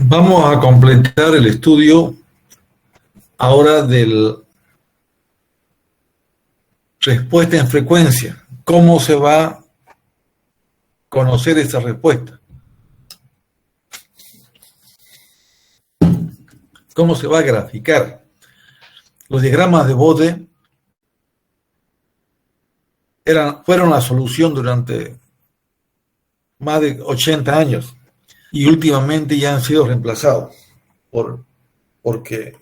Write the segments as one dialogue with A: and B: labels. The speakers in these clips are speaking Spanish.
A: Vamos a completar el estudio ahora del respuesta en frecuencia. ¿Cómo se va a conocer esa respuesta? ¿Cómo se va a graficar? Los diagramas de Bode fueron la solución durante más de 80 años y últimamente ya han sido reemplazados porque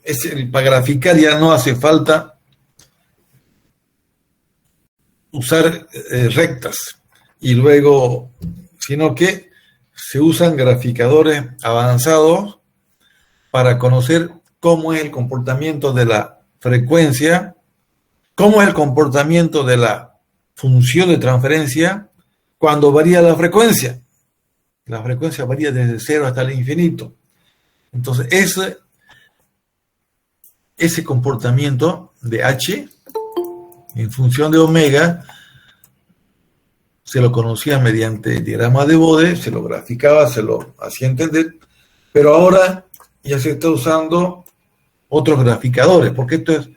A: para graficar ya no hace falta usar rectas y luego, sino que se usan graficadores avanzados para conocer cómo es el comportamiento de la frecuencia, cómo es el comportamiento de la función de transferencia cuando varía la frecuencia. La frecuencia varía desde 0 hasta el infinito. Entonces, ese comportamiento de H en función de omega se lo conocía mediante el diagrama de Bode, se lo graficaba, se lo hacía entender, pero ahora ya se está usando otros graficadores, porque estos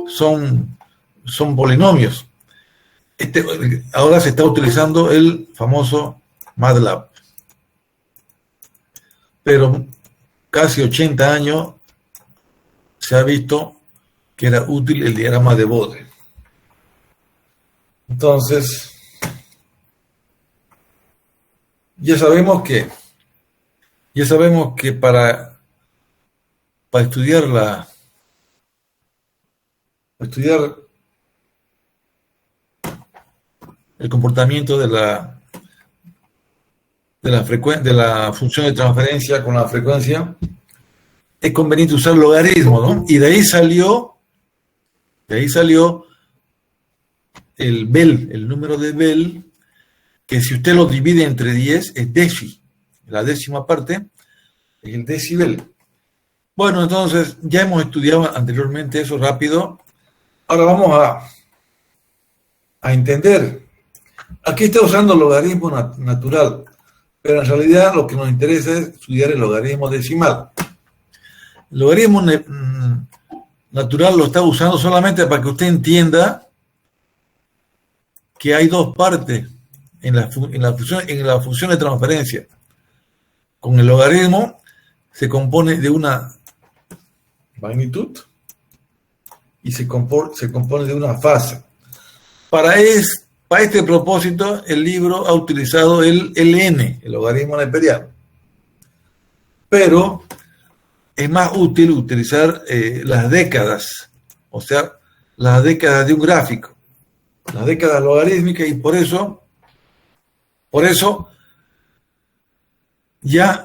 A: son polinomios. Ahora se está utilizando el famoso MATLAB. Pero casi 80 años se ha visto que era útil el diagrama de Bode. Entonces, ya sabemos que para estudiar el comportamiento de la función de transferencia con la frecuencia, es conveniente usar logaritmo, ¿no? Y de ahí salió el Bell, el número de Bell, que si usted lo divide entre 10 es deci. La décima parte es el decibel. Bueno, entonces ya hemos estudiado anteriormente eso rápido. Ahora vamos a entender. Aquí está usando el logaritmo natural, pero en realidad lo que nos interesa es estudiar el logaritmo decimal. El logaritmo natural lo está usando solamente para que usted entienda que hay dos partes en la función de transferencia. Con el logaritmo se compone de una magnitud y se compone de una fase. Para este propósito, el libro ha utilizado el ln, el logaritmo neperiano. Pero es más útil utilizar las décadas, o sea, las décadas de un gráfico, las décadas logarítmicas, y por eso ya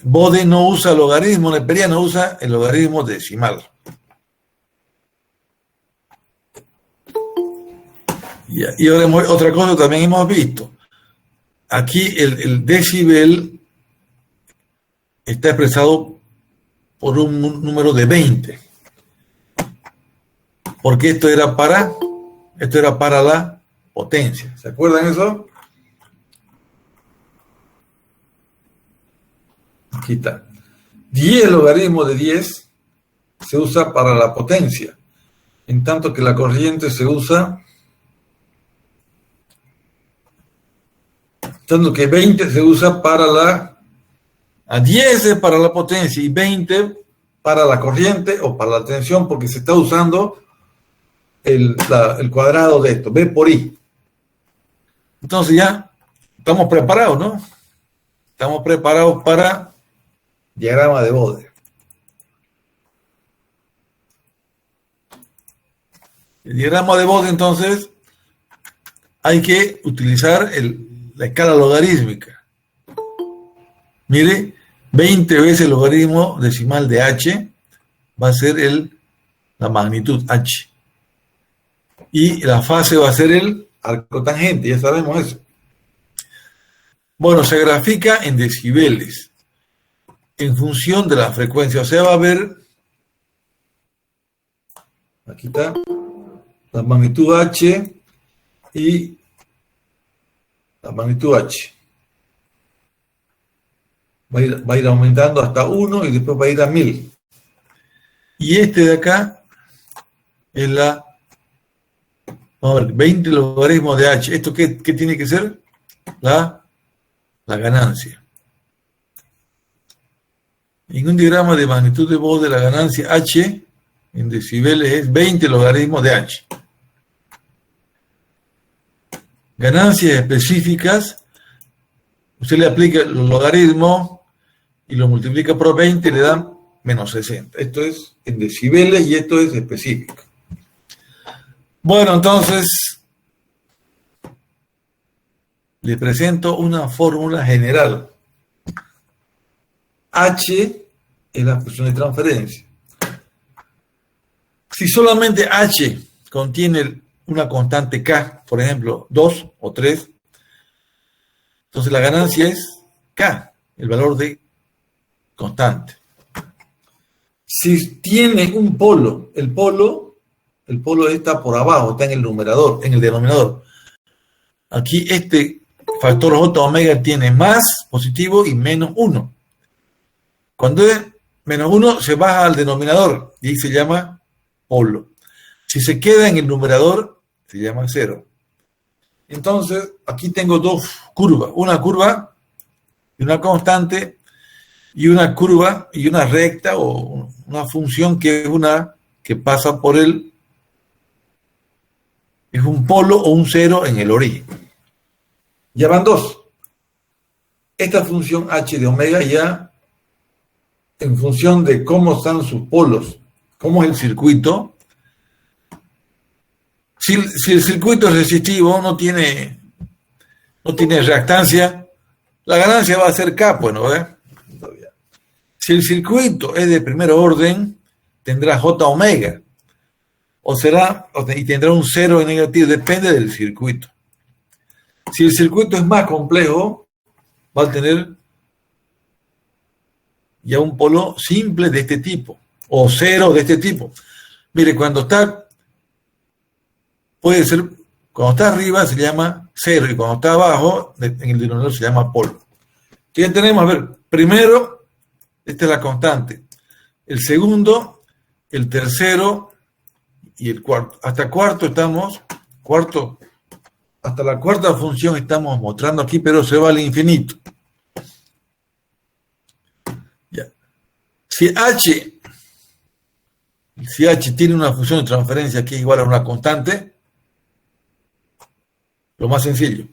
A: Bode no usa logaritmo neperiano, usa el logaritmo decimal. Y ahora otra cosa también hemos visto. Aquí el decibel está expresado por un número de 20. Porque esto era para la potencia. ¿Se acuerdan eso? Aquí está. 10 logaritmo de 10 se usa para la potencia, en tanto que la corriente se usa, tanto que 20 se usa a 10 es para la potencia y 20 para la corriente o para la tensión, porque se está usando el cuadrado de esto, B por I. Entonces ya estamos preparados, ¿no? Estamos preparados para diagrama de Bode. El diagrama de Bode, entonces, hay que utilizar la escala logarítmica. Mire, 20 veces el logaritmo decimal de h va a ser la magnitud h. Y la fase va a ser el arco tangente, ya sabemos eso. Bueno, se grafica en decibeles, en función de la frecuencia. O sea, va a haber, aquí está, la magnitud h y la magnitud h. Va a ir aumentando hasta 1 y después va a ir a 1000. Y este de acá es vamos a ver, 20 logaritmos de h. ¿Esto qué tiene que ser? La ganancia. En un diagrama de magnitud de Bode, la ganancia h en decibeles es 20 logaritmos de h. Ganancias específicas, usted le aplica el logaritmo y lo multiplica por 20 y le dan menos 60. Esto es en decibeles y esto es específico. Bueno, entonces le presento una fórmula general. H es la función de transferencia. Si solamente H contiene una constante K, por ejemplo, 2 o 3, entonces la ganancia es K, el valor de constante. Si tiene un polo, el polo está por abajo, está en el numerador, en el denominador. Aquí este factor J omega tiene más positivo y menos 1. Cuando es menos 1 se baja al denominador y se llama polo. Si se queda en el numerador se llama 0. Entonces aquí tengo dos curvas, una curva y una constante y una curva y una recta o una función que es una que pasa por es un polo o un 0 en el origen. Ya van dos. Esta función h de omega ya, en función de cómo están sus polos, cómo es el circuito. Si el circuito es resistivo, no tiene reactancia, la ganancia va a ser K, bueno, ¿eh? Si el circuito es de primer orden, tendrá J omega, y tendrá un 0 negativo, depende del circuito. Si el circuito es más complejo, va a tener ya un polo simple de este tipo, o cero de este tipo. Mire, puede ser, cuando está arriba se llama cero, y cuando está abajo, en el denominador se llama polo. ¿Qué tenemos? A ver, primero, esta es la constante. El segundo, el tercero y el cuarto. Hasta la cuarta función estamos mostrando aquí, pero se va al infinito. Ya. Si H tiene una función de transferencia que es igual a una constante, lo más sencillo.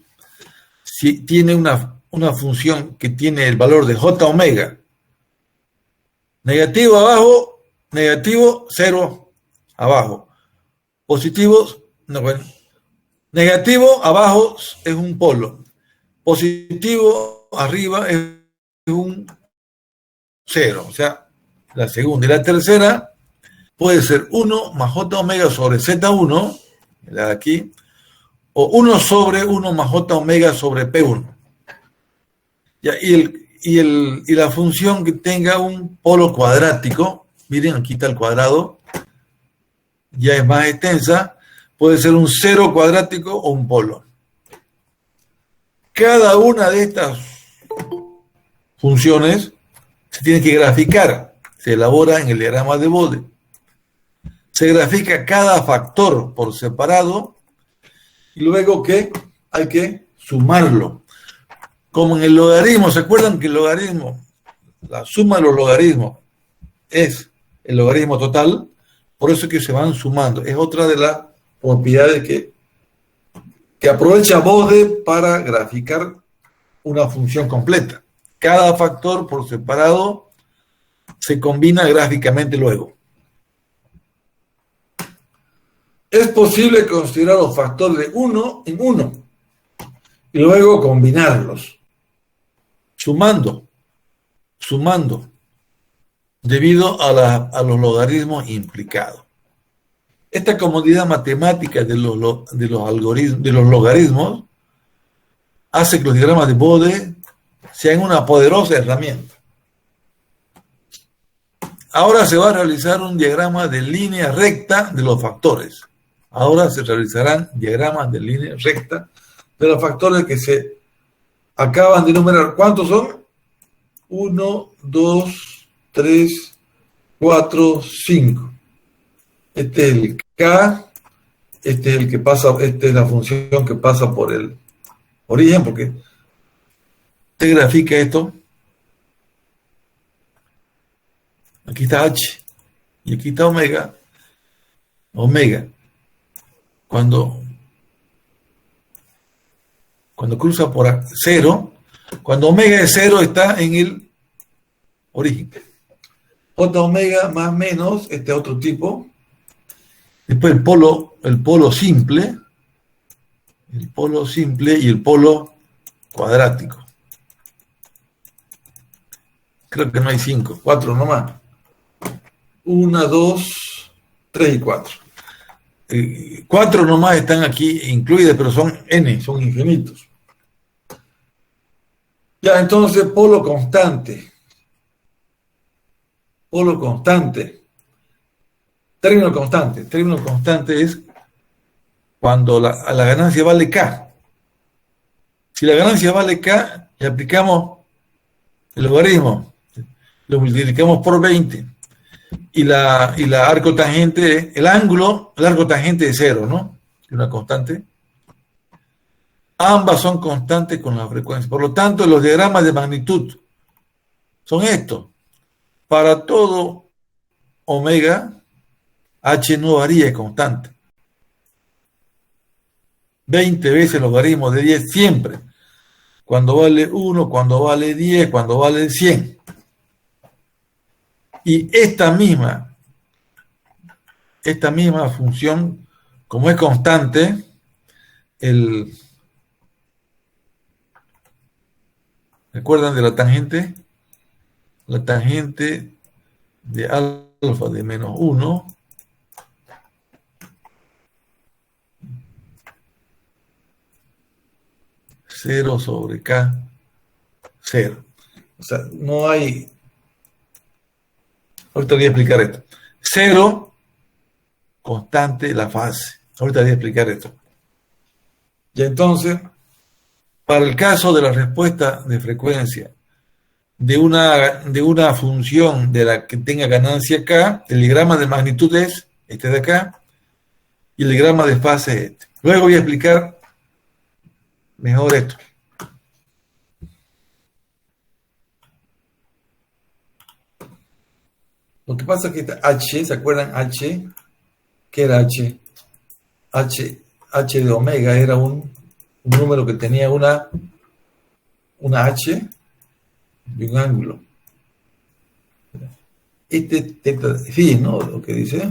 A: Si tiene una función que tiene el valor de J omega, negativo abajo, negativo, cero abajo. Positivos, no, bueno, negativo abajo es un polo. Positivo arriba es un cero. O sea, la segunda y la tercera puede ser 1 más J omega sobre Z1, la de aquí, o 1 sobre 1 más J omega sobre P1. Ya, y la función que tenga un polo cuadrático, miren, aquí está el cuadrado, ya es más extensa, puede ser un cero cuadrático o un polo. Cada una de estas funciones se tiene que graficar, se elabora en el diagrama de Bode. Se grafica cada factor por separado y luego que hay que sumarlo. Como en el logaritmo, ¿se acuerdan que el logaritmo, la suma de los logaritmos es el logaritmo total? Por eso es que se van sumando. Es otra de las propiedades que aprovecha Bode para graficar una función completa. Cada factor por separado se combina gráficamente luego. Es posible considerar los factores de uno en uno y luego combinarlos, sumando, debido a los logaritmos implicados. Esta comodidad matemática de los logaritmos hace que los diagramas de Bode sean una poderosa herramienta. Ahora se va a realizar un diagrama de línea recta de los factores. Ahora se realizarán diagramas de línea recta de los factores que se acaban de enumerar. ¿Cuántos son? 1, 2, 3, 4, 5. Este es el K, este es el que pasa, esta es la función que pasa por el origen, porque te grafica esto. Aquí está H y aquí está omega. Omega. Cuando cruza por cero, cuando omega es cero está en el origen. J omega más menos, este otro tipo. Después el polo simple y el polo cuadrático. Creo que no hay 5, 4 nomás. 1, 2, 3 y 4. 4 nomás están aquí incluidas, pero son n, son infinitos. Ya, entonces, polo constante. Término constante es cuando la ganancia vale K. Si la ganancia vale K, le aplicamos el logaritmo, lo multiplicamos por 20. Y la arco tangente, el arco tangente es 0, ¿no? Es una constante. Ambas son constantes con la frecuencia. Por lo tanto, los diagramas de magnitud son estos. Para todo omega, H no varía, es constante. 20 veces el logaritmo de 10 siempre. Cuando vale 1, cuando vale 10, cuando vale 100. Y esta misma función, como es constante, ¿recuerdan de la tangente? La tangente de alfa de menos 1 0 sobre K, 0. O sea, no hay... Ahorita voy a explicar esto. 0, constante la fase. Ahorita voy a explicar esto. Y entonces, para el caso de la respuesta de frecuencia de una función de la que tenga ganancia K, el diagrama de magnitud es este de acá, y el diagrama de fase es este. Luego voy a explicar mejor esto. Lo que pasa es que H, ¿se acuerdan H? ¿Qué era H? H de omega era un número que tenía una H y un ángulo. Este teta phi, ¿no? Lo que dice.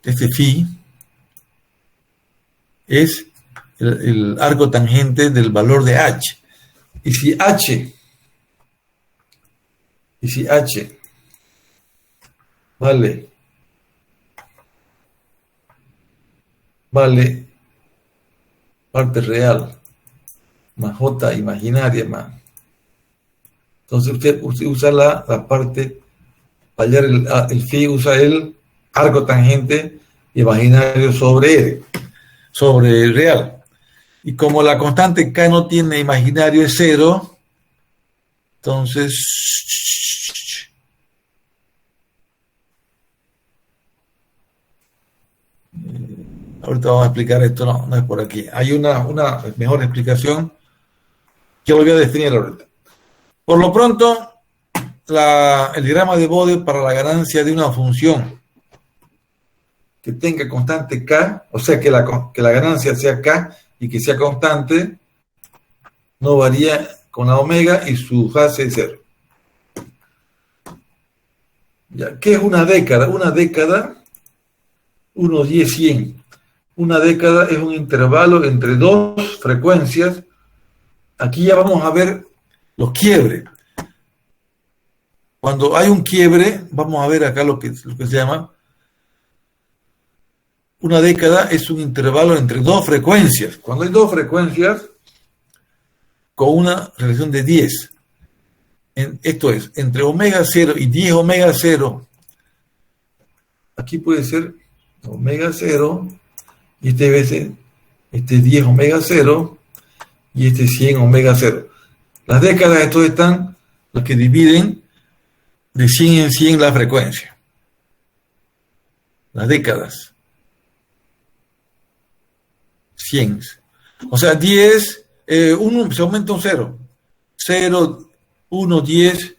A: Este phi es el arco tangente del valor de H. Y si H vale parte real más J imaginaria más. Entonces usted usa la parte, para hallar el phi, usa el arco tangente imaginario sobre el real. Y como la constante K no tiene imaginario, es 0, entonces ahorita vamos a explicar esto, no es por aquí. Hay una mejor explicación que lo voy a definir ahorita. Por lo pronto, el diagrama de Bode para la ganancia de una función que tenga constante K, o sea que la ganancia sea K y que sea constante, no varía con la omega y su fase es 0. Ya, ¿qué es una década? Una década, 1, 10, 100. Una década es un intervalo entre dos frecuencias. Aquí ya vamos a ver los quiebres. Cuando hay un quiebre, vamos a ver acá lo que se llama. Una década es un intervalo entre dos frecuencias. Cuando hay dos frecuencias con una relación de 10, esto es, entre omega 0 y 10 omega 0, aquí puede ser omega 0, y este debe ser 10 omega 0, y este 100 omega 0. Las décadas, estos están las que dividen de 100 en 100 la frecuencia. Las décadas. 100. O sea, 10, 1 se aumenta un 0. 0, 1, 10,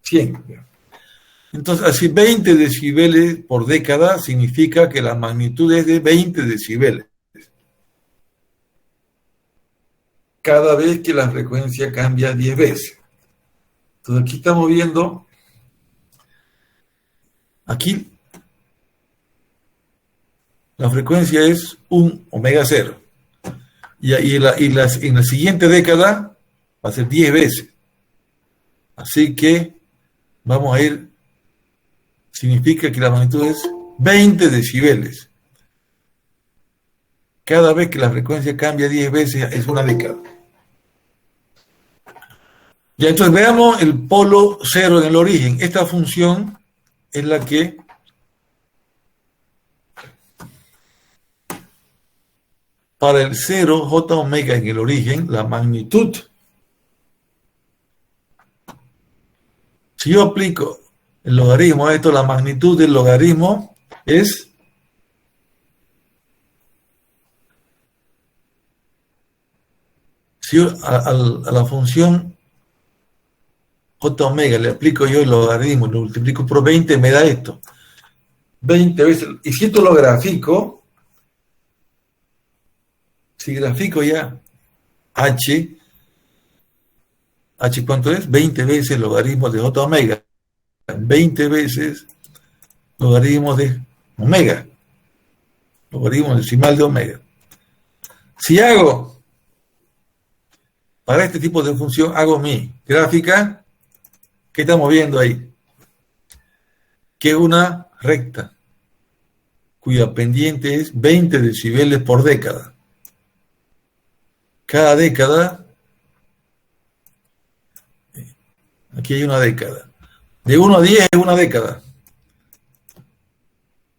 A: 100. Entonces, así 20 decibeles por década significa que la magnitud es de 20 decibeles. Cada vez que la frecuencia cambia 10 veces. Entonces, aquí estamos viendo, aquí la frecuencia es 1 omega 0. Y en la siguiente década va a ser 10 veces. Así que vamos a ir, significa que la magnitud es 20 decibeles. Cada vez que la frecuencia cambia 10 veces es una década. Ya, entonces veamos el polo 0 en el origen. Esta función es la que para el 0 j omega en el origen, la magnitud. Si yo aplico el logaritmo a esto, la magnitud del logaritmo es si yo a la función j omega le aplico yo el logaritmo y lo multiplico por 20, me da esto. 20 veces. Y si esto lo grafico, si grafico ya h ¿cuánto es? 20 veces el logaritmo de j omega. 20 veces logaritmo de omega. Logaritmo decimal de omega. Si hago, para este tipo de función, hago mi gráfica, ¿qué estamos viendo ahí? Que es una recta, cuya pendiente es 20 decibeles por década. cada década, aquí hay una década, de 1 a 10 es una década.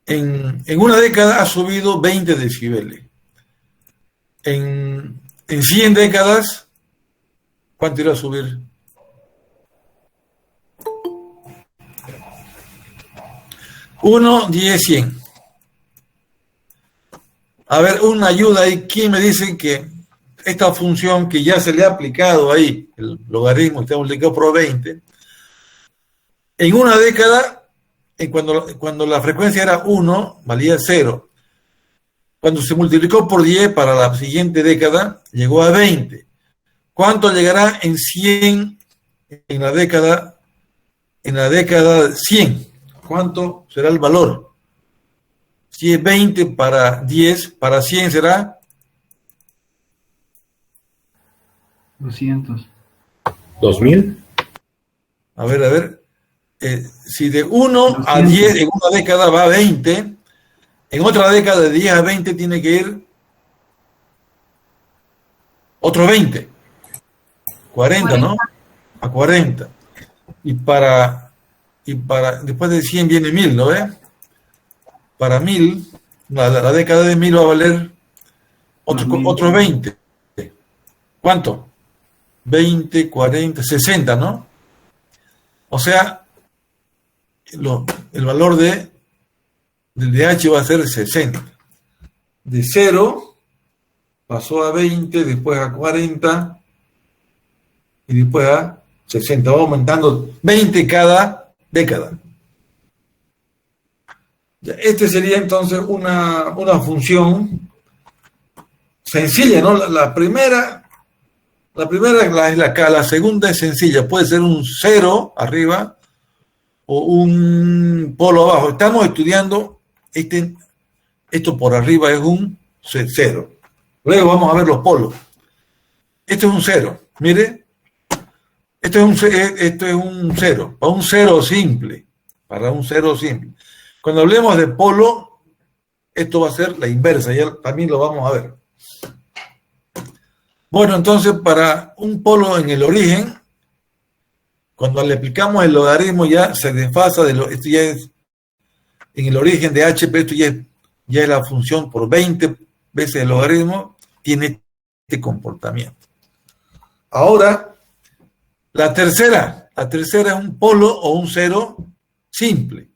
A: En una década ha subido 20 decibeles. En 100 décadas, ¿cuánto irá a subir? 1, 10, 100. A ver, una ayuda ahí. ¿Quién me dice que esta función que ya se le ha aplicado ahí, el logaritmo que está multiplicado por 20, en una década, cuando la frecuencia era 1, valía 0. Cuando se multiplicó por 10 para la siguiente década, llegó a 20. ¿Cuánto llegará en 100 en la década 100? ¿Cuánto será el valor? Si es 20 para 10, para 100 será
B: 200.
C: 2000.
A: A ver. Si de 1 a 10 en una década va a 20, en otra década de 10 a 20 tiene que ir otro 20. 40, ¿no? A 40. Y para después de 100 viene 1000, ¿no ves? Para 1000, la década de 1000 va a valer otro 20. ¿Cuánto? 20, 40, 60, ¿no? O sea, el valor del DH va a ser 60. De 0 pasó a 20, después a 40 y después a 60. Va aumentando 20 cada década. Este sería entonces una función sencilla, ¿no? La primera es la segunda es sencilla. Puede ser un 0 arriba o un polo abajo. Estamos estudiando esto por arriba es un 0. Luego vamos a ver los polos. Esto es un 0. Mire, esto es un 0. Para un 0 simple. Para un 0 simple. Cuando hablemos de polo, esto va a ser la inversa. Ya también lo vamos a ver. Bueno, entonces para un polo en el origen, cuando le aplicamos el logaritmo ya se desfasa esto ya es en el origen de h, pero esto ya es la función por 20 veces el logaritmo, tiene este comportamiento. Ahora, la tercera es un polo o un 0 simple.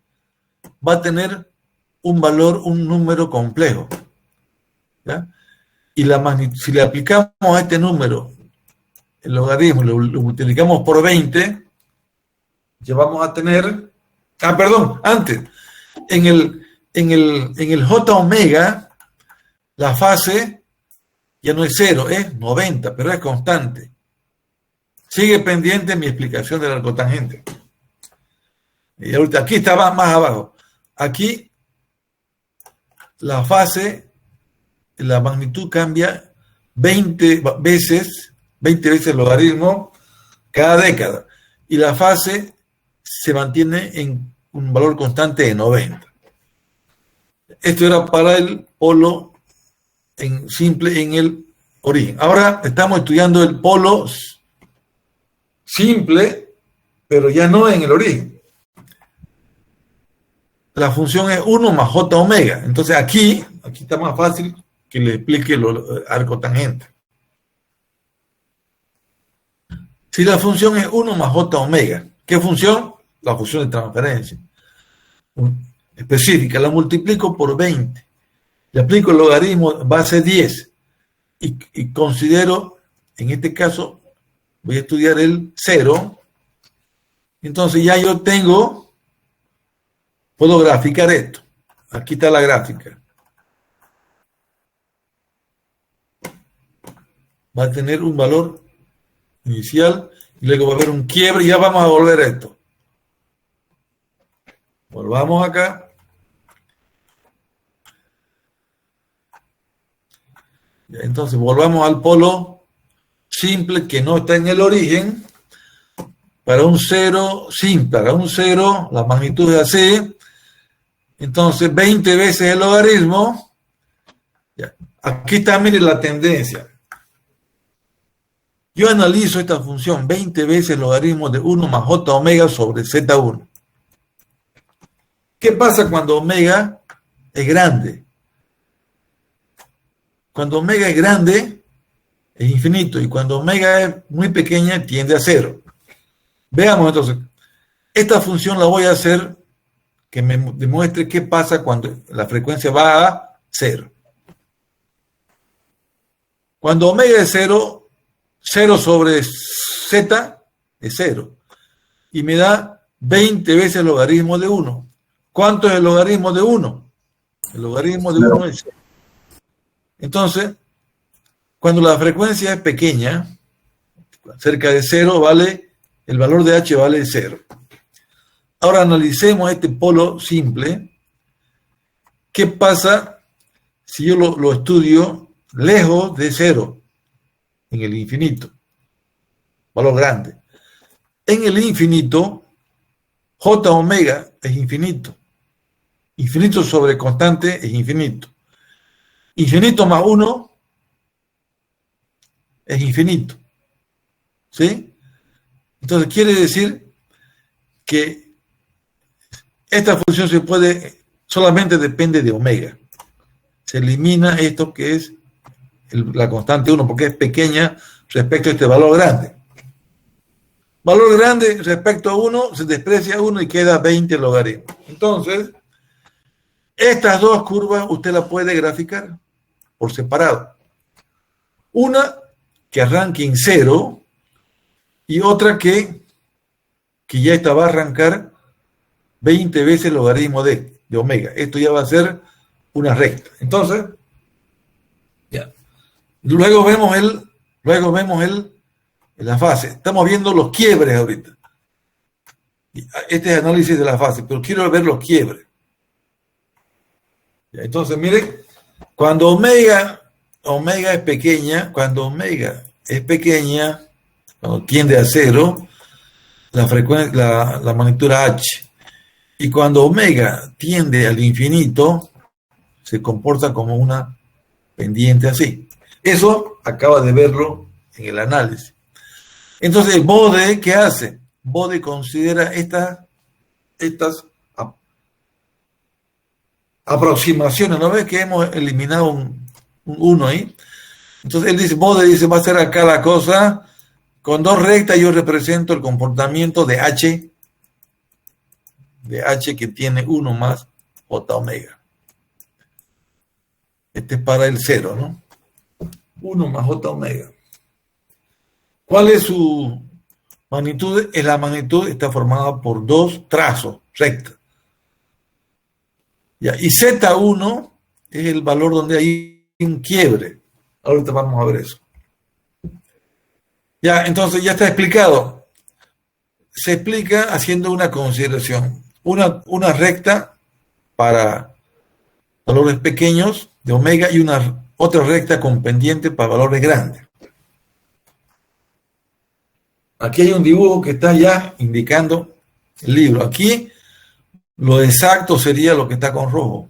A: Va a tener un valor, un número complejo. ¿Ya? Y si le aplicamos a este número el logaritmo, lo multiplicamos por 20, ya vamos a tener... antes, en el J omega, la fase ya no es 0, es 90, pero es constante. Sigue pendiente mi explicación del arcotangente. Y ahorita aquí está más abajo. Aquí la fase, la magnitud cambia 20 veces el logaritmo cada década. Y la fase se mantiene en un valor constante de 90. Esto era para el polo simple en el origen. Ahora estamos estudiando el polo simple, pero ya no en el origen. La función es 1 más j omega. Entonces aquí está más fácil que le explique lo arcotangente. Si la función es 1 más j omega, ¿qué función? La función de transferencia específica, la multiplico por 20, le aplico el logaritmo base 10 y considero, en este caso, voy a estudiar el 0, entonces ya yo puedo graficar esto. Aquí está la gráfica. Va a tener un valor inicial y luego va a haber un quiebre y ya vamos a volver a esto. Volvamos acá. Entonces volvamos al polo simple que no está en el origen. Para un 0 simple, para un 0 la magnitud es así. Entonces 20 veces el logaritmo. Ya. Aquí está, mire la tendencia. Yo analizo esta función 20 veces logaritmo de 1 más j omega sobre z1. ¿Qué pasa cuando omega es grande? Cuando omega es grande, es infinito, y cuando omega es muy pequeña, tiende a cero. Veamos entonces, esta función la voy a hacer que me demuestre qué pasa cuando la frecuencia va a cero. Cuando omega es cero, 0 sobre z es 0. Y me da 20 veces el logaritmo de 1. ¿Cuánto es el logaritmo de 1? El logaritmo de 1 es 0. Entonces, cuando la frecuencia es pequeña, cerca de 0, vale, el valor de h vale 0. Ahora analicemos este polo simple. ¿Qué pasa si yo lo estudio lejos de 0, en el infinito? Valor grande. En el infinito, j omega es infinito. Infinito sobre constante es infinito. Infinito más 1 es infinito. ¿Sí? Entonces quiere decir que esta función solamente depende de omega. Se elimina esto que es la constante 1, porque es pequeña respecto a este valor grande. Valor grande respecto a 1, se desprecia 1 y queda 20 logaritmos. Entonces, estas dos curvas usted las puede graficar por separado. Una que arranque en 0 y otra que ya esta va a arrancar 20 veces el logaritmo de omega. Esto ya va a ser una recta. Entonces, ya. Luego vemos la fase. Estamos viendo los quiebres ahorita. Este es el análisis de la fase, pero quiero ver los quiebres. Ya, entonces, miren, cuando omega es pequeña, cuando tiende a 0, la magnitud h. Y cuando omega tiende al infinito, se comporta como una pendiente así. Eso acaba de verlo en el análisis. Entonces, Bode, ¿qué hace? Bode considera estas aproximaciones. ¿No ves que hemos eliminado un 1 ahí? Entonces, él dice, Bode dice, va a ser acá la cosa, con dos rectas yo represento el comportamiento de h que tiene 1 más j omega. Este es para el 0, ¿no? 1 más j omega. ¿Cuál es su magnitud? La magnitud está formada por dos trazos rectas. Ya, y Z1 es el valor donde hay un quiebre. Ahorita vamos a ver eso. Ya, entonces ya está explicado. Se explica haciendo una consideración. Una recta para valores pequeños de omega y otra recta con pendiente para valores grandes. Aquí hay un dibujo que está ya indicando el libro. Aquí lo exacto sería lo que está con rojo.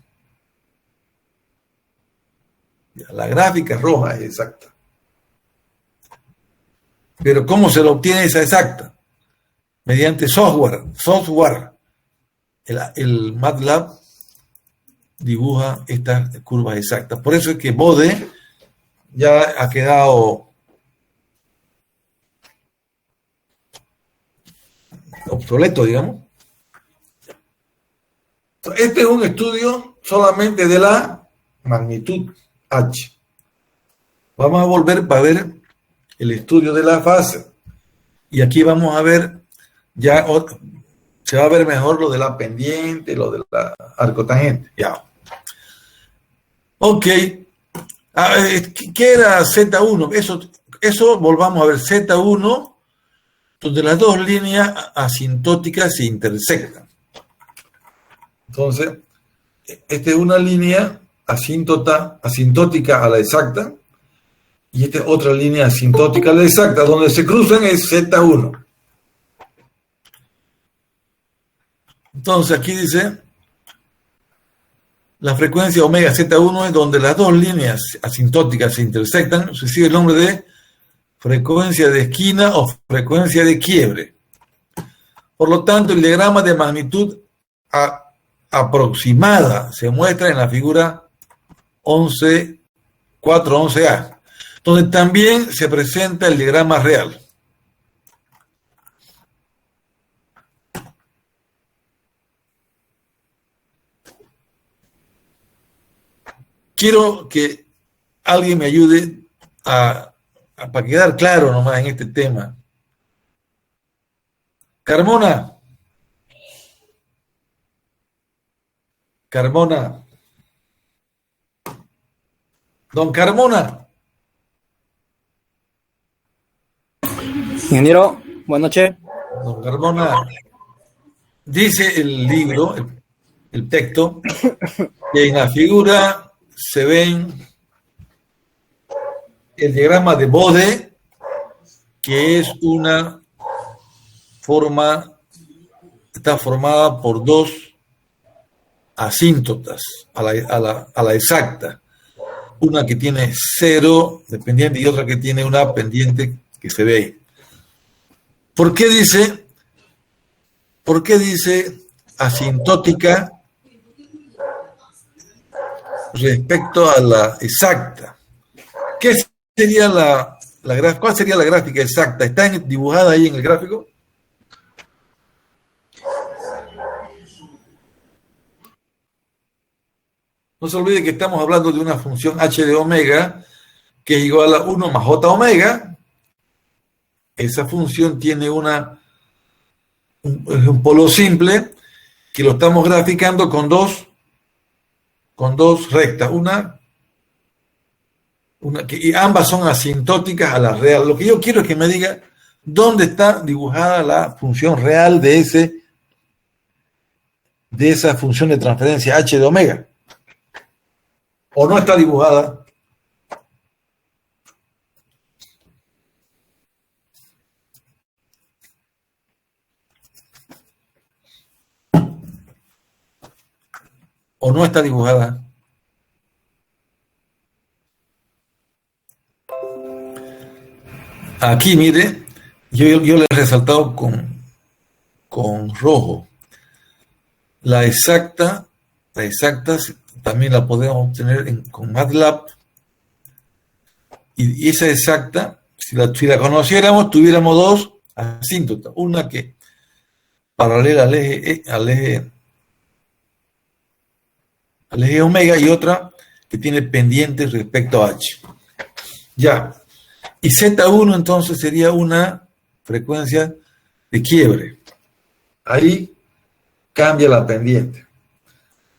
A: La gráfica roja es exacta. Pero ¿cómo se lo obtiene esa exacta? Mediante software. El MATLAB dibuja estas curvas exactas. Por eso es que Bode ya ha quedado obsoleto, digamos. Este es un estudio solamente de la magnitud h. Vamos a volver para ver el estudio de la fase. Y aquí vamos a ver, ya se va a ver mejor lo de la pendiente, lo de la arcotangente. Ya. Ok. ¿Qué era Z1? Eso volvamos a ver. Z1, donde las dos líneas asintóticas se intersectan. Entonces, esta es una línea asintótica a la exacta, y esta es otra línea asintótica a la exacta. Donde se cruzan es Z1. Entonces, aquí dice, la frecuencia omega Z1 es donde las dos líneas asintóticas se intersectan, recibe el nombre de frecuencia de esquina o frecuencia de quiebre. Por lo tanto, el diagrama de magnitud aproximada se muestra en la figura 411A, donde también se presenta el diagrama real. Quiero que alguien me ayude para quedar claro nomás en este tema. Carmona. Don Carmona.
B: Ingeniero, buenas noches.
A: Don Carmona, dice el libro, el texto, que en la figura se ven el diagrama de Bode, que es una forma, está formada por dos asíntotas a la exacta. Una que tiene 0 de pendiente y otra que tiene una pendiente que se ve ahí. ¿Por qué dice asintótica respecto a la exacta? ¿Qué sería cuál sería la gráfica exacta? ¿Está dibujada ahí en el gráfico? No se olvide que estamos hablando de una función h de omega que es igual a 1 más j omega. Esa función tiene un polo simple que lo estamos graficando con dos rectas. Y ambas son asintóticas a la real. Lo que yo quiero es que me diga dónde está dibujada la función real de esa función de transferencia h de omega. ¿O no está dibujada? ¿O no está dibujada? Aquí, mire, yo le he resaltado con rojo. La exacta también la podemos obtener con MATLAB. Y esa exacta, si la conociéramos, tuviéramos dos asíntotas. Una que paralela al eje omega y otra que tiene pendientes respecto a h. Ya. Y Z1 entonces sería una frecuencia de quiebre. Ahí cambia la pendiente.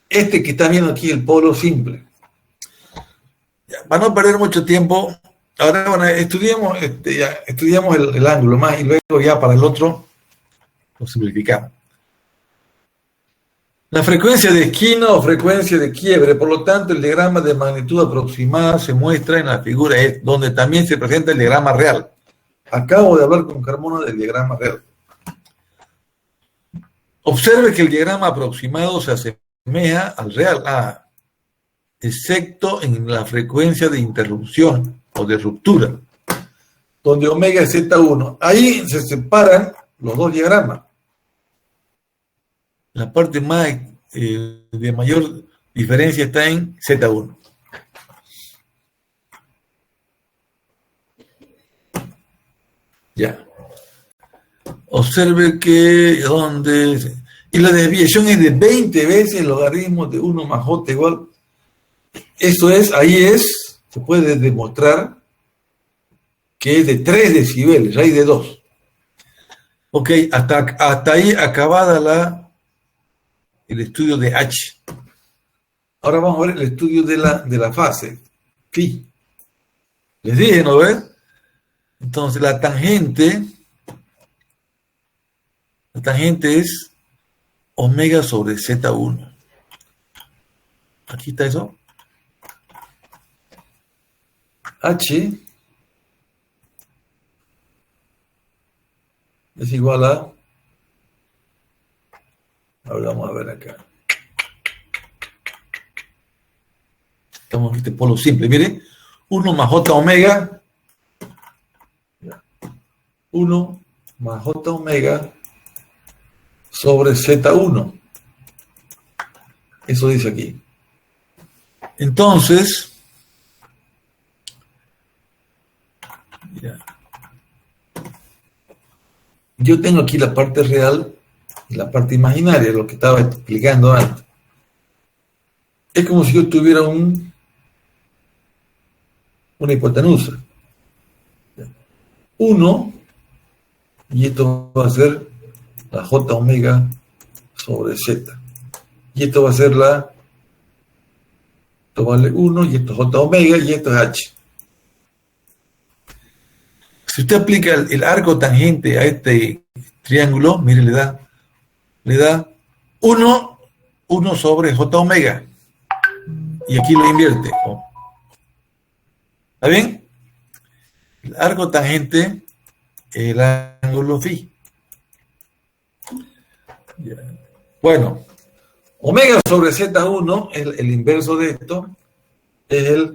A: Este que está viendo aquí, el polo simple. Ya, para no perder mucho tiempo, ahora bueno, estudiamos el ángulo más y luego ya para el otro lo simplificamos. La frecuencia de esquina o frecuencia de quiebre, por lo tanto, el diagrama de magnitud aproximada se muestra en la figura E, donde también se presenta el diagrama real. Acabo de hablar con Carmona del diagrama real. Observe que el diagrama aproximado se asemeja al real, excepto en la frecuencia de interrupción o de ruptura, donde omega es Z1. Ahí se separan los dos diagramas. La parte de mayor diferencia está en Z1. Ya. Observe que y la desviación es de 20 veces el logaritmo de 1 más j igual. Esto es, se puede demostrar que es de 3 decibeles, raíz de 2. Ok, hasta ahí acabada el estudio de H. Ahora vamos a ver el estudio de la fase, phi. Les dije, ¿no ven? Entonces la tangente es omega sobre Z1. Aquí está eso. H es igual a... Ahora vamos a ver acá. Estamos en este polo simple. Miren, 1 más j omega 1 más J omega sobre Z1. Eso dice aquí. Entonces, ya, yo tengo aquí la parte real y la parte imaginaria, lo que estaba explicando antes. Es como si yo tuviera una hipotenusa. 1, y esto va a ser la J omega sobre Z. Y esto va a ser esto vale 1, y esto es J omega, y esto es H. Si usted aplica el arco tangente a este triángulo, mire, le da 1 sobre J omega. Y aquí lo invierte. ¿Está bien? El arco tangente, el ángulo phi. Bueno, omega sobre Z1, el inverso de esto, es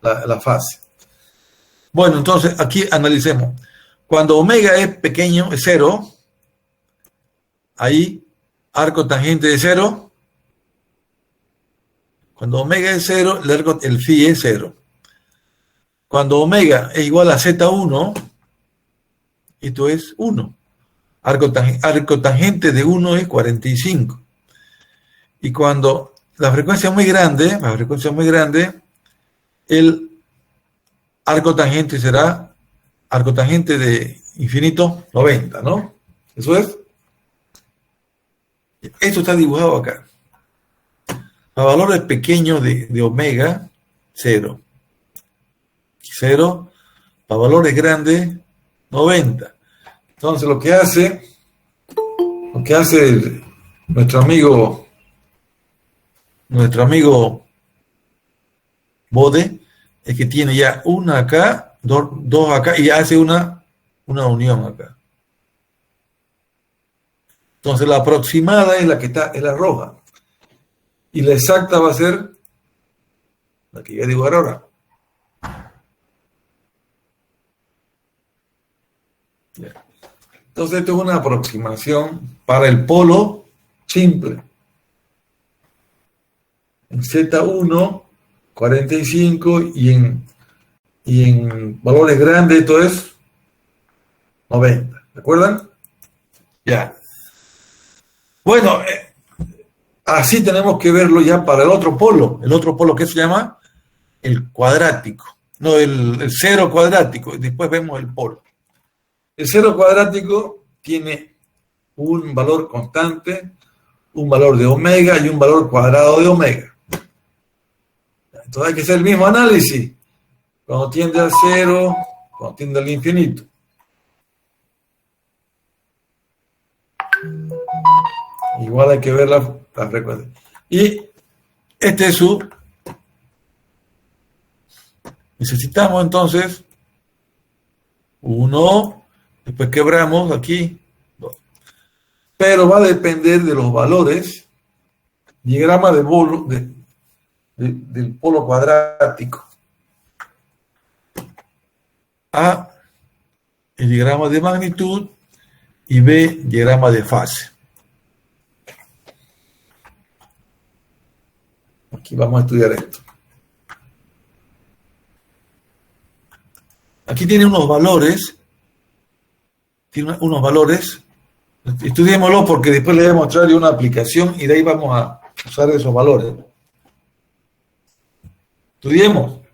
A: la fase. Bueno, entonces aquí analicemos. Cuando omega es pequeño, es 0, ahí arco tangente de 0. Cuando omega es 0, el phi es 0. Cuando omega es igual a Z1, esto es 1. Arco tangente de 1 es 45. Y cuando la frecuencia es muy grande, el arco tangente será arco tangente de infinito 90, ¿no? Eso es. Esto está dibujado acá. A valores pequeños de omega, 0. 0. Para valores grandes, 90. Entonces lo que hace nuestro amigo Bode es que tiene ya una acá, dos acá, y hace una unión acá. Entonces la aproximada es la que es la roja. Y la exacta va a ser la que voy a dibujar ahora. Entonces esto es una aproximación para el polo simple. En Z1, 45, y en valores grandes esto es 90. ¿De acuerdo? Ya. Bueno, así tenemos que verlo ya para el otro polo. El otro polo que se llama el cuadrático. No, el cero cuadrático. Después vemos el polo. El cero cuadrático tiene un valor constante, un valor de omega y un valor cuadrado de omega. Entonces hay que hacer el mismo análisis cuando tiende al cero, cuando tiende al infinito. Igual hay que ver la frecuencia. Y este es su... Necesitamos entonces 1, después quebramos aquí 2. Pero va a depender de los valores, diagrama del polo cuadrático. A, el diagrama de magnitud, y B, diagrama de fase. Aquí vamos a estudiar esto. Aquí tiene unos valores. Estudiémoslo porque después le voy a mostrar una aplicación y de ahí vamos a usar esos valores. Estudiemos.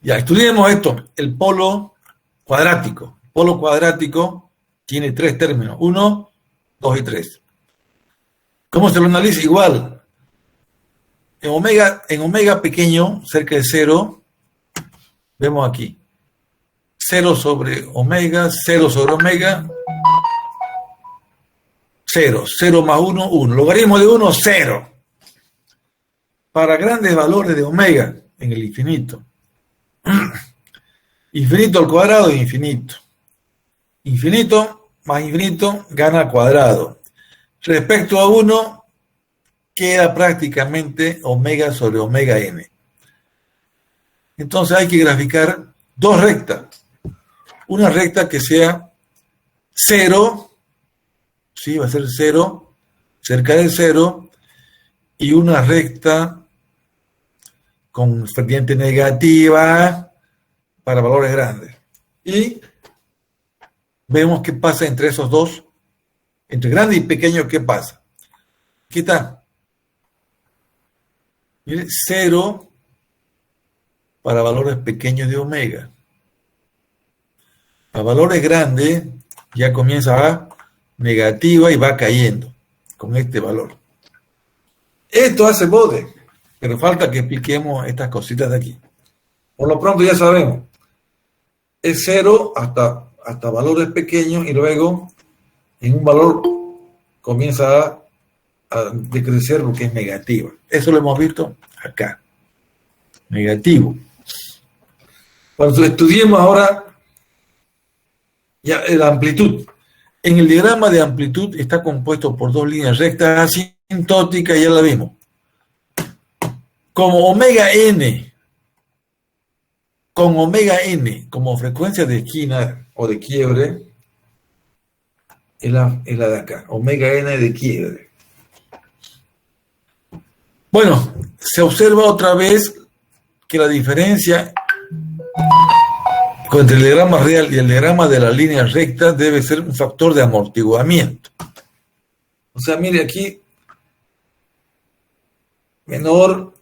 A: Ya, estudiemos esto. El polo cuadrático. El polo cuadrático tiene 3 términos. 1, 2 y 3. ¿Cómo se lo analiza? Igual. En omega pequeño, cerca de cero, vemos aquí. 0 sobre omega, 0 sobre omega, 0. 0 más 1, 1. Logaritmo de 1, 0. Para grandes valores de omega en el infinito. Infinito al cuadrado es infinito. Infinito más infinito gana al cuadrado. Respecto a 1, queda prácticamente omega sobre omega n. Entonces hay que graficar dos rectas. Una recta que sea 0, ¿sí? Va a ser 0, cerca del 0, y una recta con vertiente negativa para valores grandes. Y vemos qué pasa entre esos dos, entre grande y pequeño, qué pasa. Aquí está. Mire, 0 para valores pequeños de omega. Para valores grandes ya comienza a negativa y va cayendo con este valor. Esto hace Bode, pero falta que expliquemos estas cositas de aquí. Por lo pronto ya sabemos, es 0 hasta valores pequeños y luego en un valor comienza a decrecer porque es negativa. Eso lo hemos visto acá. Negativo. Cuando estudiemos ahora ya la amplitud. En el diagrama de amplitud está compuesto por dos líneas rectas asintóticas, ya la vimos. Como omega n, con omega n como frecuencia de esquina o de quiebre, es la de acá, omega n de quiebre. Bueno, se observa otra vez que la diferencia entre el diagrama real y el diagrama de la línea recta debe ser un factor de amortiguamiento. O sea, mire aquí, menor,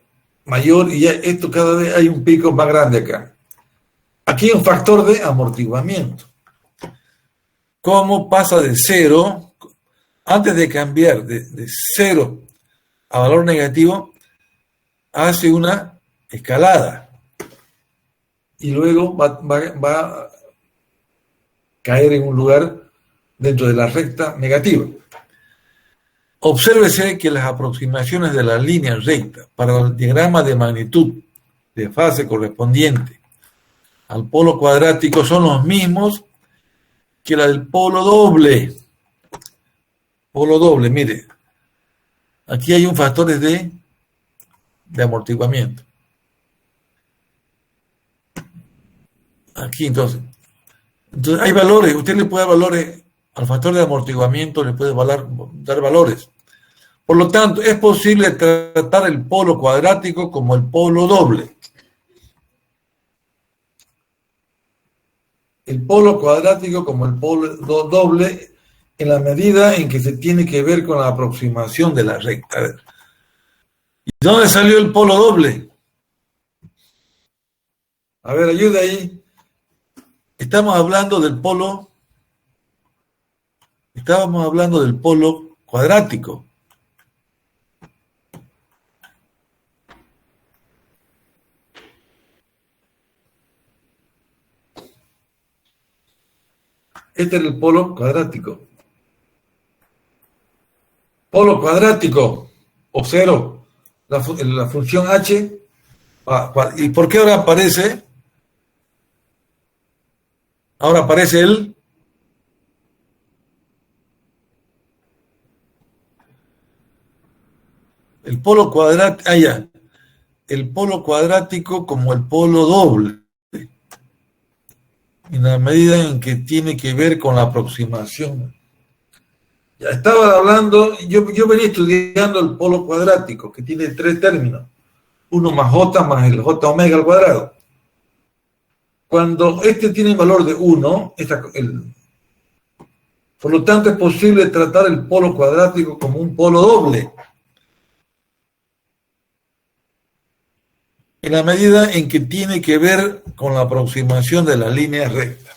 A: mayor, y ya esto cada vez hay un pico más grande acá. Aquí hay un factor de amortiguamiento. ¿Cómo pasa de 0, antes de cambiar de 0 a valor negativo, hace una escalada? Y luego va a caer en un lugar dentro de la recta negativa. Obsérvese que las aproximaciones de la línea recta para el diagrama de magnitud de fase correspondiente al polo cuadrático son los mismos que la del polo doble. Polo doble, mire. Aquí hay un factor de amortiguamiento. Aquí entonces hay valores, usted le puede dar valores al factor de amortiguamiento, le puede dar valores. Por lo tanto, es posible tratar el polo cuadrático como el polo doble. El polo cuadrático como el polo doble en la medida en que se tiene que ver con la aproximación de la recta. A ver. ¿Y dónde salió el polo doble? A ver, ayuda ahí. Estábamos hablando del polo cuadrático. Este era el polo cuadrático. Polo cuadrático o cero, la función h. ¿Y por qué ahora aparece? Ahora aparece el polo cuadrático, el polo cuadrático como el polo doble, en la medida en que tiene que ver con la aproximación. Ya estaba hablando, yo venía estudiando el polo cuadrático, que tiene tres términos, 1 más j más el j omega al cuadrado. Cuando este tiene valor de 1, por lo tanto es posible tratar el polo cuadrático como un polo doble. En la medida en que tiene que ver con la aproximación de la línea recta.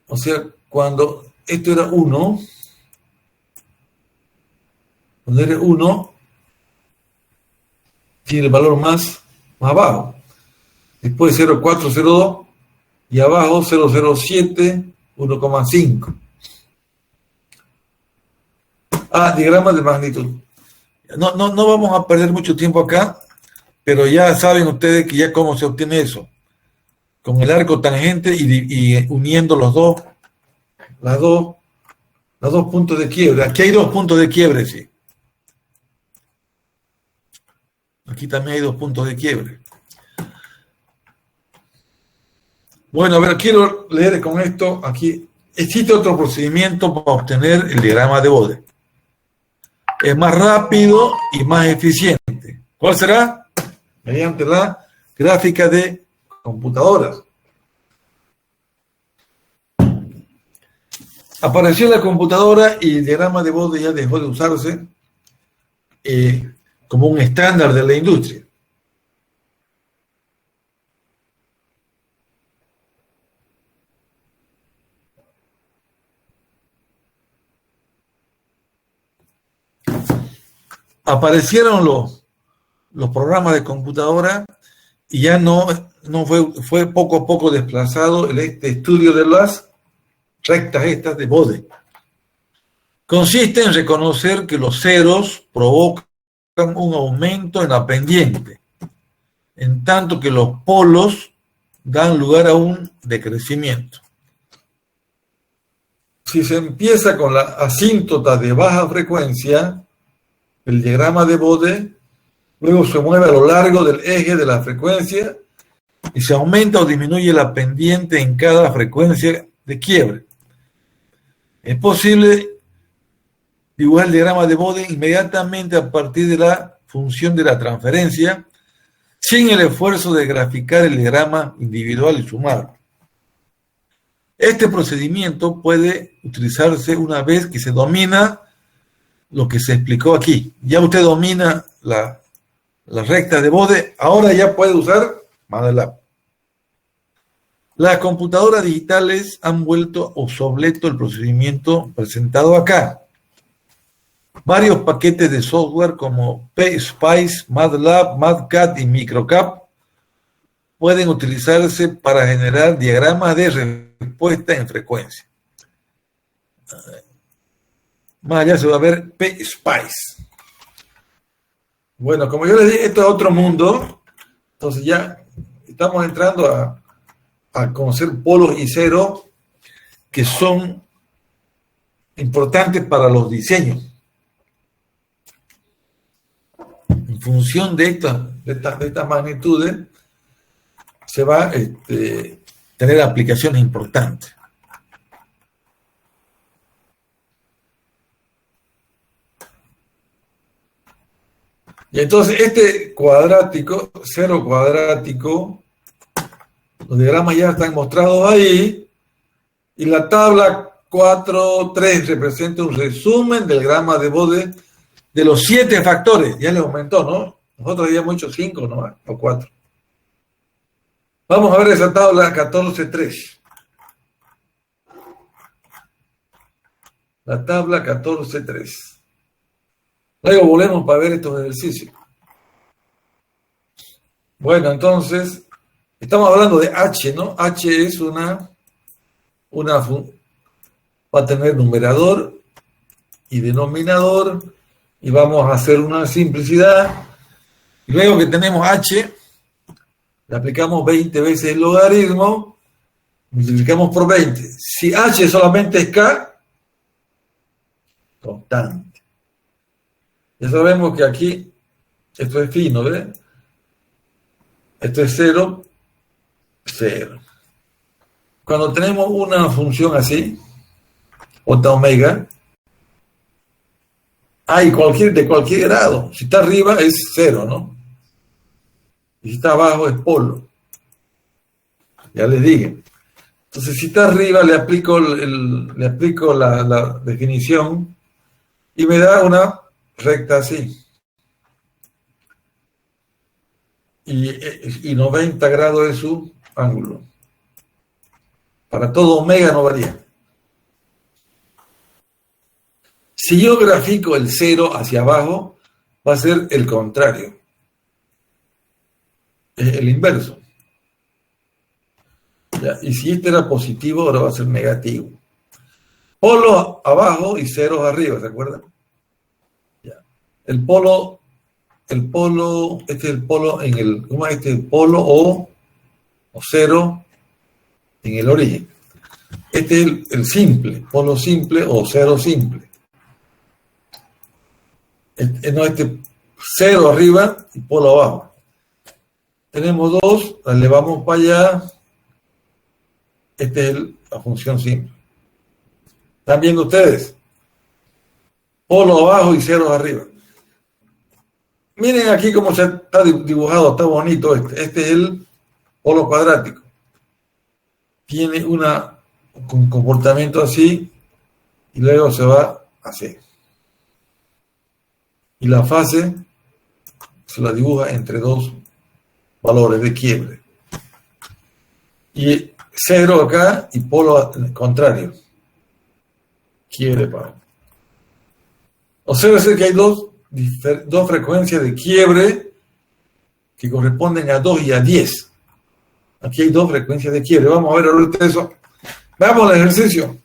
A: O sea, cuando esto era 1, poner 1, tiene el valor más bajo. Después 0,402 y abajo 0,07, 1,5. Diagrama de magnitud. No vamos a perder mucho tiempo acá, pero ya saben ustedes que ya cómo se obtiene eso. Con el arco tangente y uniendo los dos puntos de quiebre. Aquí hay 2 puntos de quiebre, sí. Aquí también hay 2 puntos de quiebre. Bueno, a ver, quiero leer con esto aquí. Existe otro procedimiento para obtener el diagrama de Bode. Es más rápido y más eficiente. ¿Cuál será? Mediante la gráfica de computadoras. Apareció la computadora y el diagrama de Bode ya dejó de usarse como un estándar de la industria. Aparecieron los programas de computadora y ya no fue poco a poco desplazado este estudio de las rectas estas de Bode. Consiste en reconocer que los ceros provocan un aumento en la pendiente, en tanto que los polos dan lugar a un decrecimiento. Si se empieza con la asíntota de baja frecuencia, el diagrama de Bode luego se mueve a lo largo del eje de la frecuencia y se aumenta o disminuye la pendiente en cada frecuencia de quiebre. Es posible dibujar el diagrama de Bode inmediatamente a partir de la función de la transferencia, sin el esfuerzo de graficar el diagrama individual y sumarlo. Este procedimiento puede utilizarse una vez que se domina lo que se explicó aquí. Ya usted domina la recta de Bode, ahora ya puede usar MATLAB. Las computadoras digitales han vuelto obsoleto el procedimiento presentado acá. Varios paquetes de software como PSpice, MATLAB, MATCAD y MicroCAP pueden utilizarse para generar diagramas de respuesta en frecuencia. Más allá se va a ver PSpice. Bueno, como yo les dije, esto es otro mundo. Entonces ya estamos entrando a conocer polos y ceros que son importantes para los diseños. En función de estas magnitudes se va a tener aplicaciones importantes. Y entonces este cuadrático, cero cuadrático, los diagramas ya están mostrados ahí, y la tabla 4.3 representa un resumen del diagrama de Bode de los 7 factores. Ya le aumentó, ¿no? Nosotros habíamos hecho 5, ¿no? O 4. Vamos a ver esa tabla 14.3. La tabla 14.3. Luego volvemos para ver estos ejercicios. Bueno, entonces, estamos hablando de H, ¿no? H es va a tener numerador y denominador, y vamos a hacer una simplicidad. Y luego que tenemos H, le aplicamos 20 veces el logaritmo, multiplicamos por 20. Si H solamente es K, constante. Ya sabemos que aquí, esto es fino, ¿ves? Esto es 0, 0. Cuando tenemos una función así, ota omega, hay de cualquier grado. Si está arriba es 0, ¿no? Y si está abajo es polo. Ya les dije. Entonces, si está arriba, le aplico la definición y me da una recta así. Y 90 grados es su ángulo. Para todo omega no varía. Si yo grafico el 0 hacia abajo, va a ser el contrario. Es el inverso. ¿Ya? Y si este era positivo, ahora va a ser negativo. Polo abajo y ceros arriba, ¿se acuerdan? Ya. El polo, este es el polo en el, ¿cómo es este? Polo o cero en el origen. Este es el simple, polo simple o cero simple. Este cero arriba y polo abajo. Tenemos dos, la elevamos para allá. Esta es la función simple. ¿Están viendo ustedes? Polo abajo y ceros arriba. Miren aquí cómo se está dibujado, está bonito este. Este es el polo cuadrático. Tiene un comportamiento así y luego se va así. Y la fase se la dibuja entre dos valores de quiebre. Y cero acá y polo contrario. Quiebre para. Observe que hay dos frecuencias de quiebre que corresponden a 2 y a 10. Aquí hay dos frecuencias de quiebre. Vamos a ver ahorita eso. Vamos al ejercicio.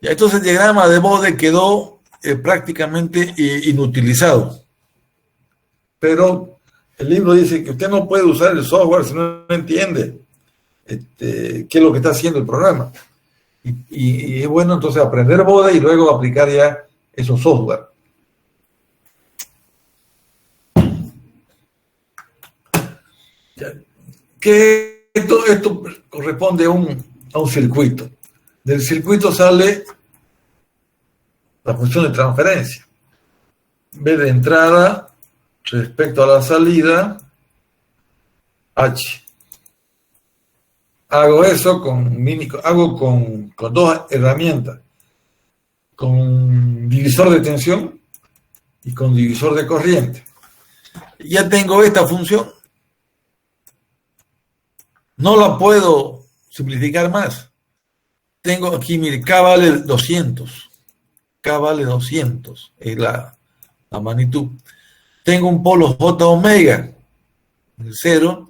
A: Ya, entonces el diagrama de Bode quedó prácticamente inutilizado. Pero el libro dice que usted no puede usar el software si no entiende qué es lo que está haciendo el programa. Y es bueno entonces aprender Bode y luego aplicar ya esos software. Que esto corresponde a un circuito. Del circuito sale la función de transferencia. B de entrada respecto a la salida, H. Hago eso con dos herramientas, con divisor de tensión y con divisor de corriente. Ya tengo esta función. No la puedo simplificar más. Tengo aquí, mire, K vale 200. K vale 200, es la magnitud. Tengo un polo J omega, el 0,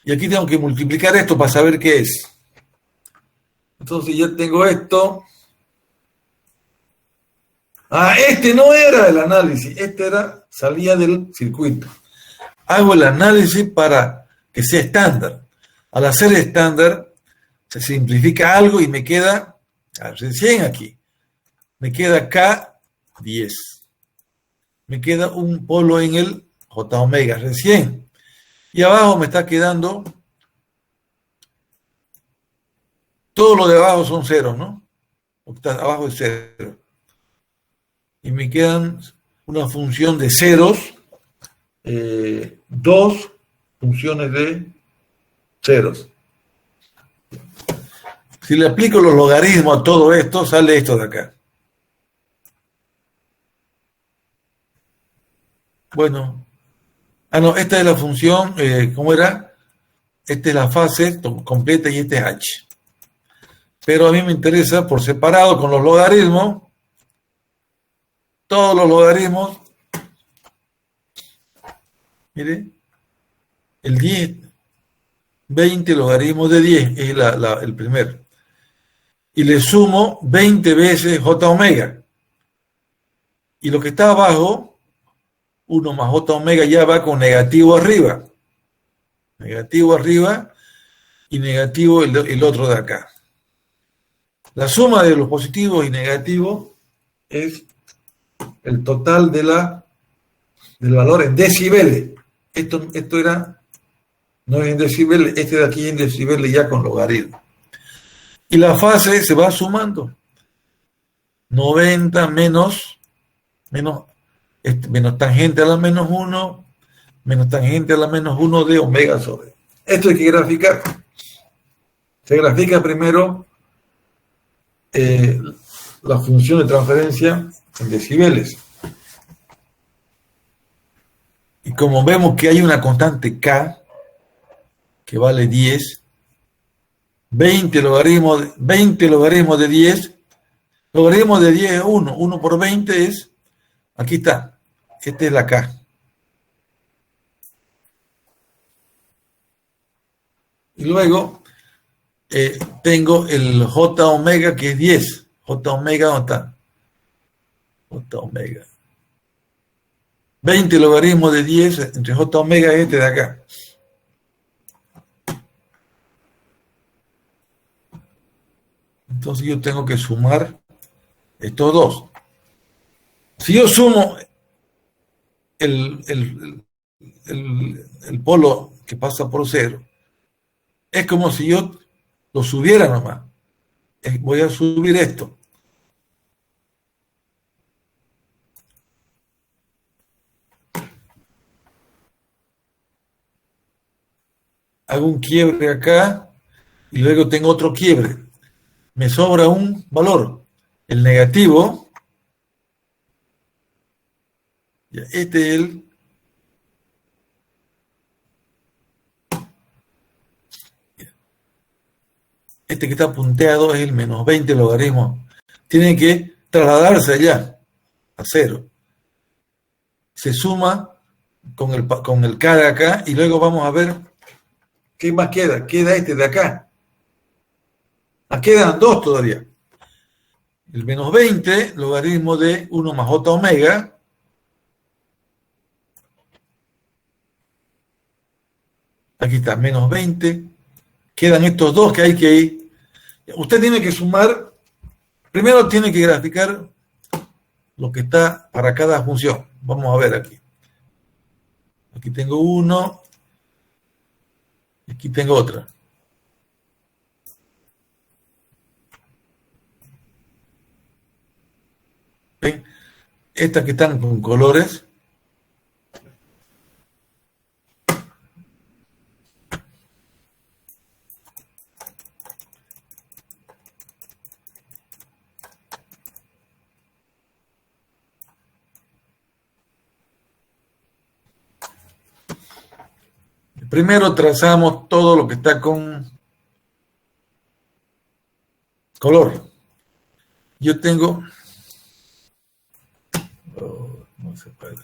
A: y aquí tengo que multiplicar esto para saber qué es. Entonces ya tengo esto. Este no era el análisis, salía del circuito. Hago el análisis para que sea estándar. Al hacer estándar, se simplifica algo y me queda, recién aquí, me queda K10. Me queda un polo en el J omega, recién. Y abajo me está quedando, todo lo de abajo son ceros, ¿no? Abajo es cero. Y me quedan una función de ceros, dos funciones de ceros. Si le aplico los logaritmos a todo esto, sale esto de acá. Bueno, no, esta es la función, ¿cómo era? Esta es la fase completa y este es H. Pero a mí me interesa por separado con los logaritmos, todos los logaritmos, mire, el 10, 20 logaritmos de 10 es el primero. Y le sumo 20 veces J omega. Y lo que está abajo, 1 más J omega ya va con negativo arriba. Negativo arriba y negativo el otro de acá. La suma de los positivos y negativos es el total del valor en decibeles. Esto no es en decibeles, este de aquí es en decibeles ya con logaritmo. Y la fase se va sumando. 90 menos tangente a la menos 1, menos tangente a la menos 1 de omega sobre. Esto hay que graficar. Se grafica primero la función de transferencia en decibeles. Y como vemos que hay una constante K que vale 10, 20 logaritmos de 10. Logaritmo de 10 es 1. 1 por 20 es, aquí está, esta es la K. Y luego tengo el J omega que es 10. J omega, ¿dónde está? J omega. 20 logaritmos de 10 entre J omega y este de acá. Entonces yo tengo que sumar estos dos. Si yo sumo el polo que pasa por cero, es como si yo lo subiera nomás. Voy a subir esto. Hago un quiebre acá y luego tengo otro quiebre. Me sobra un valor. El negativo, este es este que está punteado es el menos 20 logaritmo. Tiene que trasladarse allá, a cero. Se suma con el K de acá y luego vamos a ver qué más queda. Queda este de acá. Quedan dos todavía. El menos 20, logaritmo de 1 más J omega. Aquí está, menos 20. Quedan estos dos que hay que ir. Usted tiene que sumar. Primero tiene que graficar lo que está para cada función. Vamos a ver aquí. Aquí tengo uno. Y aquí tengo otra. ¿Ven? Estas que están con colores. Primero trazamos todo lo que está con color. Yo tengo... no se puede.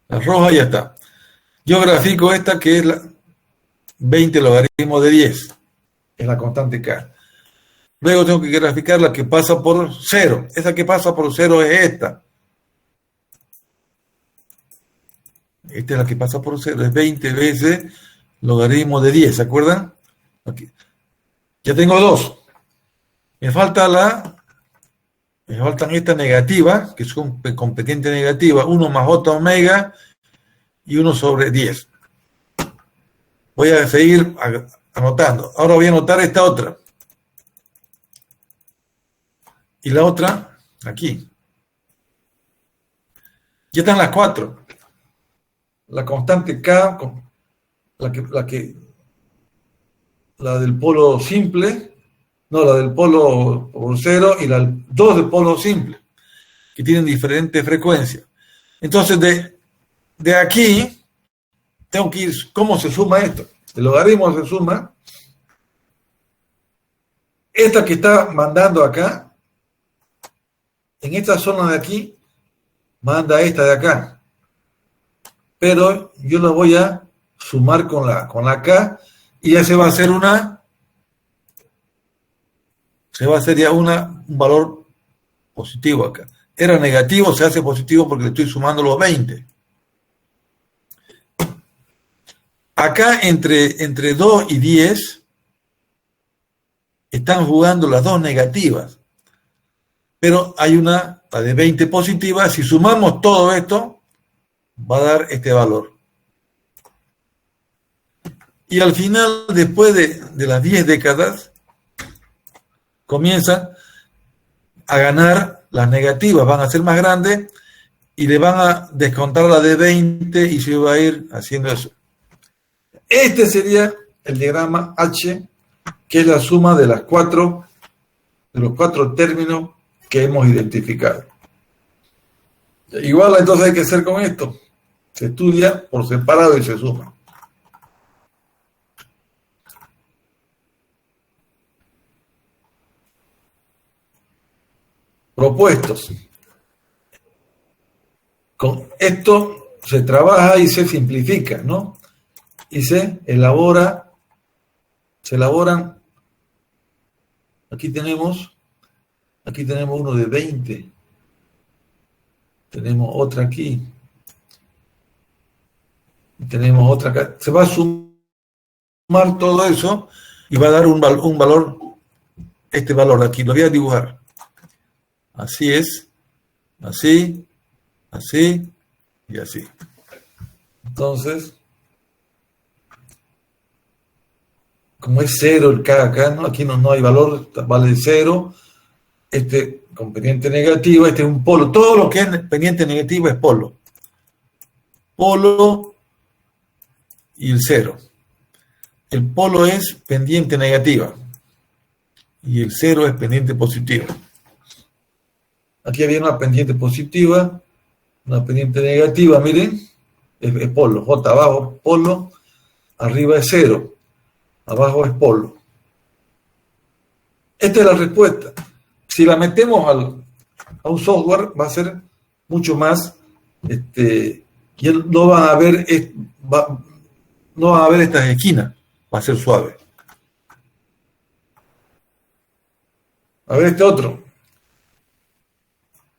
A: La roja ya está. Yo grafico esta que es la 20 logaritmos de 10. Es la constante K. Luego tengo que graficar la que pasa por 0. Esa que pasa por 0 es esta. Esta es la que pasa por 0. Es 20 veces logaritmo de 10. ¿Se acuerdan? Aquí. Ya tengo dos. Me faltan esta negativa, que es competente negativa, 1 más J omega y 1 sobre 10. Voy a seguir anotando. Ahora voy a anotar esta otra. Y la otra, aquí. Ya están las cuatro. La constante K, la del polo simple, no, la del polo por cero y la 2 del polo simple, que tienen diferentes frecuencias. Entonces, de aquí, tengo que ir, ¿cómo se suma esto? El logaritmo se suma. Esta que está mandando acá, en esta zona de aquí, manda esta de acá. Pero yo la voy a sumar con la K y ya se va a hacer un valor positivo acá. Era negativo, se hace positivo porque le estoy sumando los 20. Acá entre 2 y 10 están jugando las dos negativas. Pero hay la de 20 positiva. Si sumamos todo esto, va a dar este valor. Y al final, después de las 10 décadas, comienzan a ganar las negativas, van a ser más grandes y le van a descontar la de 20 y se va a ir haciendo eso. Este sería el diagrama H, que es la suma de los cuatro términos que hemos identificado. Igual entonces hay que hacer con esto. Se estudia por separado y se suma. propuestos. Con esto se trabaja y se simplifica, ¿no? Y se elaboran, aquí tenemos uno de 20, tenemos otra aquí, tenemos otra acá, se va a sumar todo eso y va a dar un valor, este valor de aquí, lo voy a dibujar, así es, así, así y así. Entonces, como es cero el K acá, ¿no? Aquí no hay valor, vale cero. Este con pendiente negativa, este es un polo. Todo lo que es pendiente negativa es polo. Polo y el cero. El polo es pendiente negativa y el cero es pendiente positiva. Aquí había una pendiente positiva, una pendiente negativa, miren, es polo. J abajo, polo, arriba es cero. Abajo es polo. Esta es la respuesta. Si la metemos a un software, va a ser mucho más, y no van a ver, no van a ver estas esquinas, va a ser suave. A ver este otro.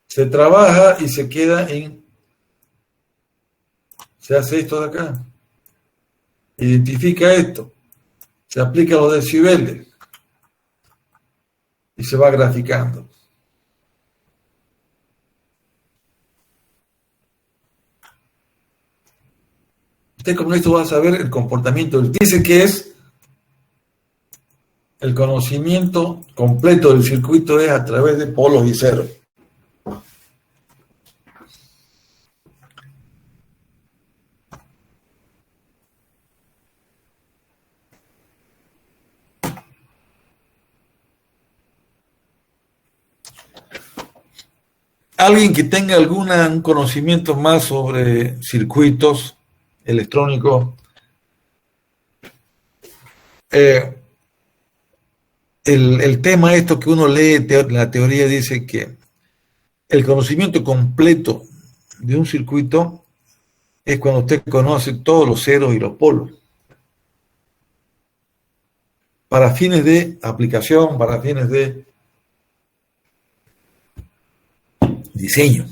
A: Se trabaja y se queda se hace esto de acá. Identifica esto. Se aplica los decibeles y se va graficando. Usted con esto va a saber el comportamiento. Dice que es el conocimiento completo del circuito es a través de polos y ceros. Alguien que tenga un conocimiento más sobre circuitos electrónicos, el tema esto que uno lee, la teoría dice que el conocimiento completo de un circuito es cuando usted conoce todos los ceros y los polos. Para fines de aplicación, para fines de diseño.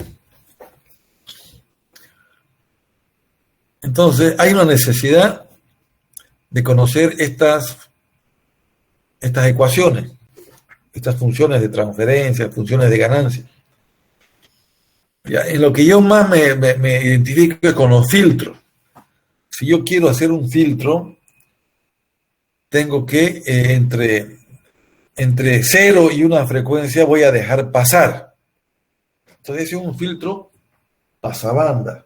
A: Entonces, hay una necesidad de conocer estas ecuaciones, estas funciones de transferencia, funciones de ganancia. Ya, en lo que yo más me identifico es con los filtros. Si yo quiero hacer un filtro, tengo que entre 0 y una frecuencia voy a dejar pasar. Entonces es un filtro pasabanda.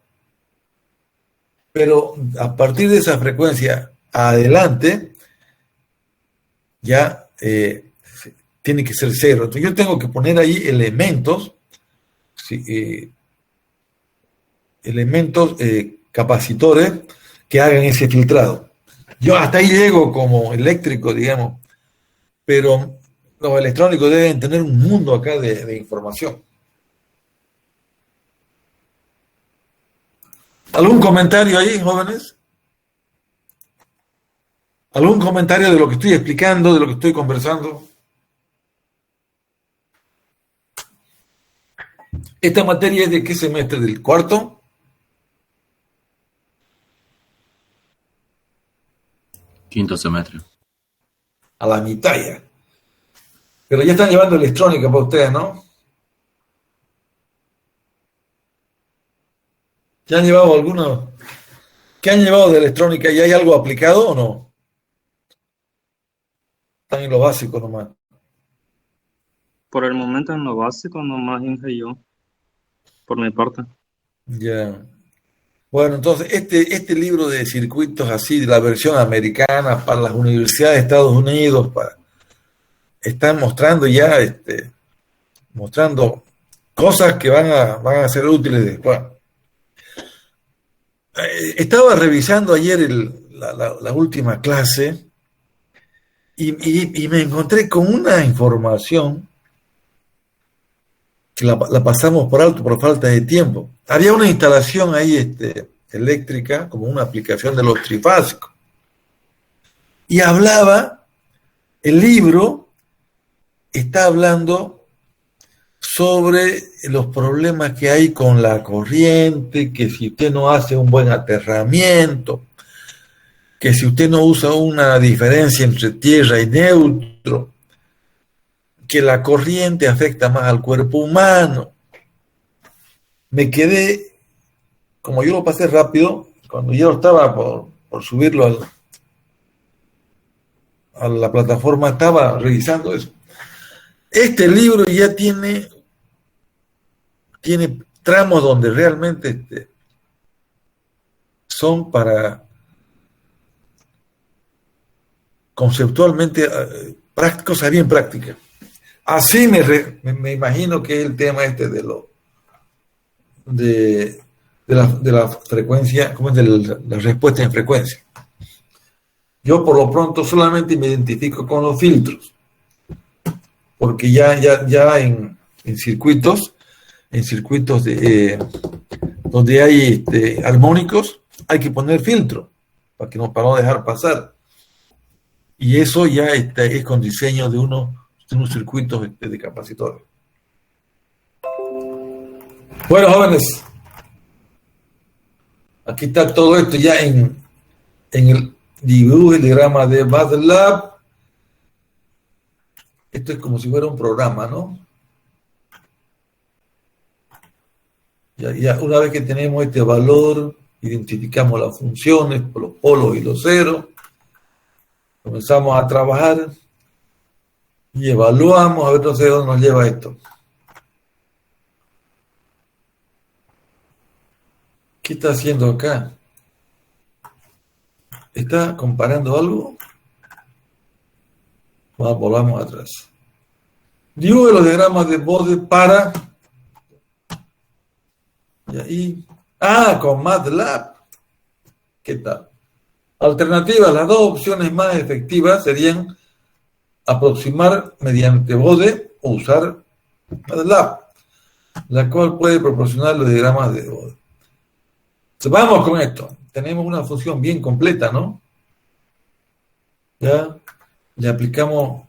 A: Pero a partir de esa frecuencia adelante, ya tiene que ser 0. Entonces yo tengo que poner ahí elementos, capacitores que hagan ese filtrado. Yo hasta ahí llego como eléctrico, digamos, pero los electrónicos deben tener un mundo acá de información. ¿Algún comentario ahí, jóvenes? ¿Algún comentario de lo que estoy explicando, de lo que estoy conversando? ¿Esta materia es de qué semestre? ¿Del cuarto?
B: Quinto semestre.
A: A la mitad ya. Pero ya están llevando electrónica para ustedes, ¿no? ¿Ya han llevado algunos? ¿Qué han llevado de electrónica? ¿Y hay algo aplicado o no? Están en lo básico nomás.
C: Por el momento en lo básico nomás Inge y yo, por mi parte.
A: Ya. Bueno, entonces este libro de circuitos así, de la versión americana para las universidades de Estados Unidos, están mostrando ya, mostrando cosas que van a ser útiles después. Estaba revisando ayer la última clase y me encontré con una información que la pasamos por alto por falta de tiempo. Había una instalación ahí eléctrica, como una aplicación de los trifásicos. Y hablaba, el libro está hablando sobre los problemas que hay con la corriente, que si usted no hace un buen aterramiento, que si usted no usa una diferencia entre tierra y neutro, que la corriente afecta más al cuerpo humano. Me quedé, como yo lo pasé rápido, cuando yo estaba por subirlo a la plataforma, estaba revisando eso. Este libro ya tiene tramos donde realmente son para conceptualmente cosas bien prácticas. Así me imagino que es el tema de la frecuencia, como es de la respuesta en frecuencia. Yo por lo pronto solamente me identifico con los filtros, porque ya en circuitos donde hay armónicos, hay que poner filtro para no dejar pasar. Y eso ya es con diseño de unos circuitos de capacitores. Bueno, jóvenes, aquí está todo esto ya en el dibujo, el diagrama de MATLAB. Esto es como si fuera un programa, ¿no? Ya una vez que tenemos este valor, identificamos las funciones, los polos y los ceros, comenzamos a trabajar y evaluamos, a ver, no sé dónde nos lleva esto. ¿Qué está haciendo acá? ¿Está comparando algo? Volvamos atrás. Dibuje los diagramas de Bode para... Y ahí... con MATLAB. ¿Qué tal? Alternativas, las dos opciones más efectivas serían aproximar mediante Bode o usar MATLAB, la cual puede proporcionar los diagramas de Bode. Entonces, vamos con esto. Tenemos una función bien completa, ¿no? Ya le aplicamos,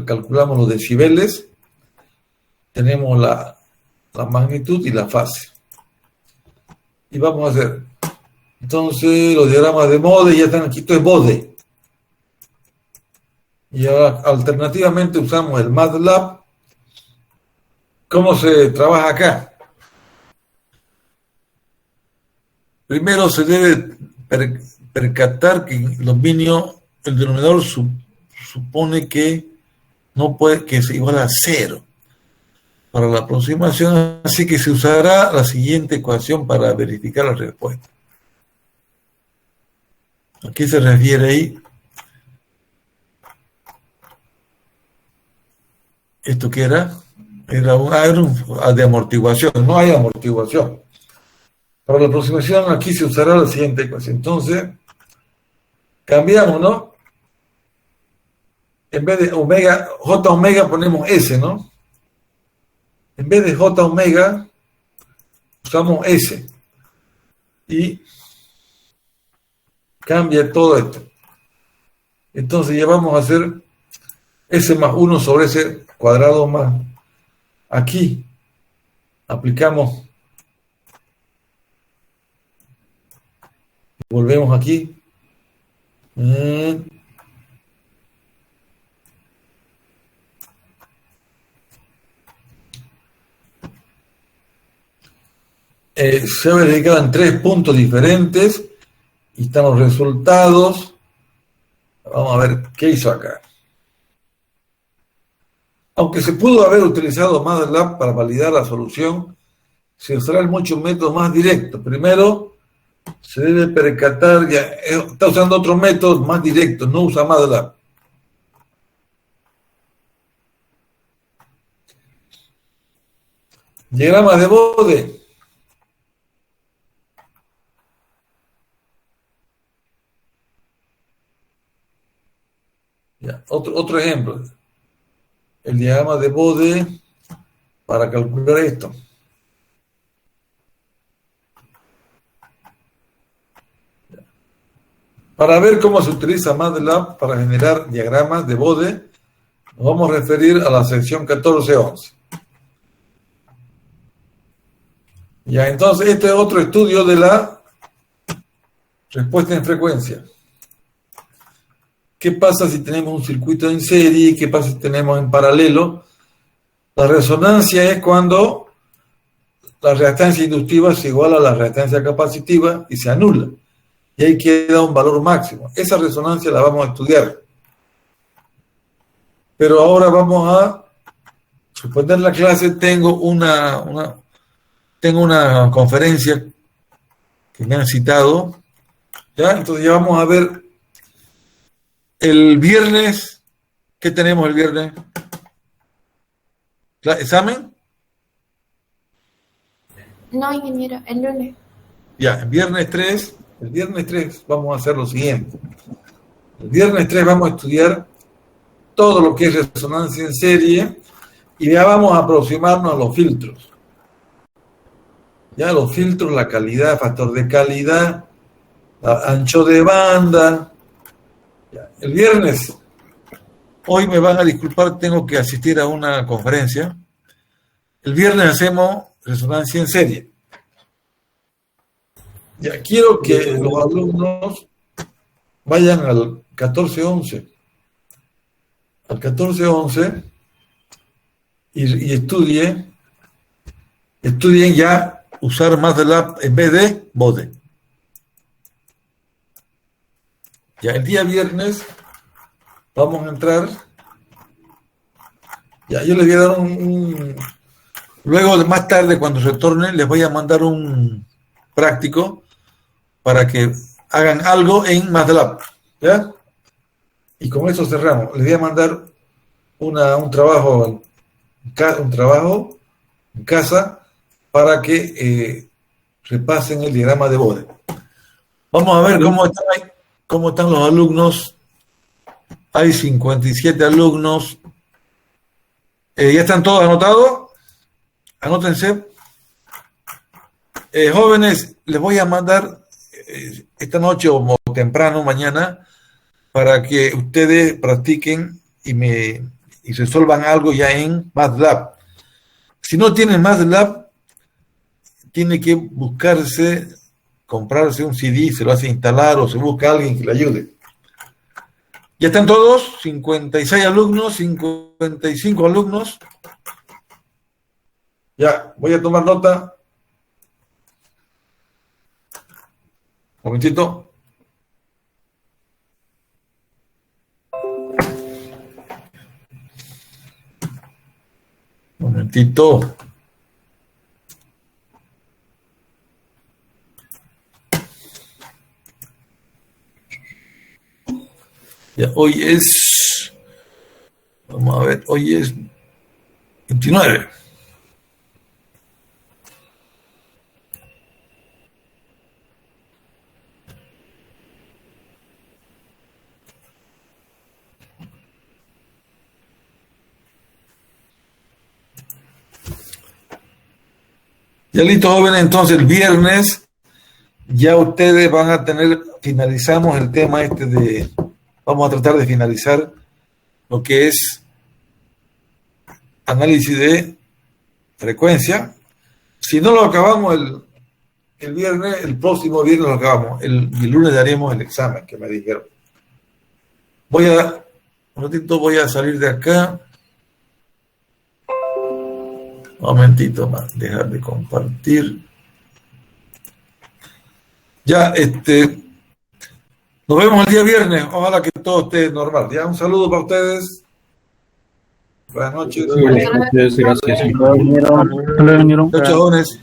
A: calculamos los decibeles, tenemos la magnitud y la fase. Y vamos a hacer, entonces, los diagramas de Bode ya están aquí, esto es Bode. Y ahora, alternativamente, usamos el MATLAB. ¿Cómo se trabaja acá? Primero se debe percatar que el denominador supone que no puede, que es igual a 0 para la aproximación, así que se usará la siguiente ecuación para verificar la respuesta. ¿A qué se refiere ahí? ¿Esto qué era? Era un de amortiguación. No hay amortiguación. Para la aproximación aquí se usará la siguiente ecuación. Entonces, cambiamos, ¿no? En vez de omega, J omega ponemos S, ¿no? En vez de J omega, usamos S. Y cambia todo esto. Entonces ya vamos a hacer S más 1 sobre S cuadrado más. Aquí aplicamos. Volvemos aquí. Se ha verificado en 3 puntos diferentes y están los resultados. Vamos a ver qué hizo acá. Aunque se pudo haber utilizado MATLAB para validar la solución, se usarán muchos métodos más directos. Primero, se debe percatar, ya está usando otros métodos más directos, no usa MATLAB. Diagrama de Bode. Ya, otro ejemplo. El diagrama de Bode para calcular esto. Para ver cómo se utiliza MATLAB para generar diagramas de Bode, nos vamos a referir a la sección 14.11. Ya, entonces este es otro estudio de la respuesta en frecuencia. ¿Qué pasa si tenemos un circuito en serie? ¿Qué pasa si tenemos en paralelo? La resonancia es cuando la reactancia inductiva se iguala a la reactancia capacitiva y se anula. Y ahí queda un valor máximo. Esa resonancia la vamos a estudiar. Pero ahora vamos a suspender la clase. Tengo una conferencia que me han citado. ¿Ya? Entonces ya vamos a ver el viernes. ¿Qué tenemos el viernes? ¿Examen?
D: No, ingeniero, el lunes.
A: Ya, el viernes 3 vamos a hacer lo siguiente. El viernes 3 vamos a estudiar todo lo que es resonancia en serie y ya vamos a aproximarnos a los filtros. Ya los filtros, la calidad, factor de calidad, ancho de banda. Ya, el viernes, hoy me van a disculpar, tengo que asistir a una conferencia. El viernes hacemos resonancia en serie. Ya, quiero que los alumnos vayan al 14.11. Al 14.11 y estudien ya usar MATLAB en vez de Bode. Ya el día viernes vamos a entrar. Ya yo les voy a dar luego más tarde cuando retornen les voy a mandar un práctico para que hagan algo en MATLAB, ¿ya? Y con eso cerramos. Les voy a mandar un trabajo en casa para que repasen el diagrama de Bode. Vamos a ver cómo están los alumnos. Hay 57 alumnos. ¿Ya están todos anotados? Anótense. Jóvenes, les voy a mandar esta noche o temprano mañana para que ustedes practiquen y resuelvan algo ya en MATLAB. Si no tienen MATLAB, tiene que comprarse un CD, se lo hace instalar o se busca a alguien que le ayude. ¿Ya están todos? 56 alumnos, 55 alumnos. Ya, voy a tomar nota. Un momentito. Un momentito. Ya, hoy es, vamos a ver, hoy es 29. Ya listo, jóvenes, entonces el viernes ya ustedes van a finalizamos el tema vamos a tratar de finalizar lo que es análisis de frecuencia. Si no lo acabamos el viernes, el próximo viernes lo acabamos. El lunes daremos el examen que me dijeron. Un ratito voy a salir de acá. Un momentito más, dejar de compartir. Ya, nos vemos el día viernes. Ojalá que todo esté normal. Ya, un saludo para ustedes. Buenas noches.
B: Buenas noches, gracias.
C: Hasta luego, ingeniero.
A: Muchas gracias.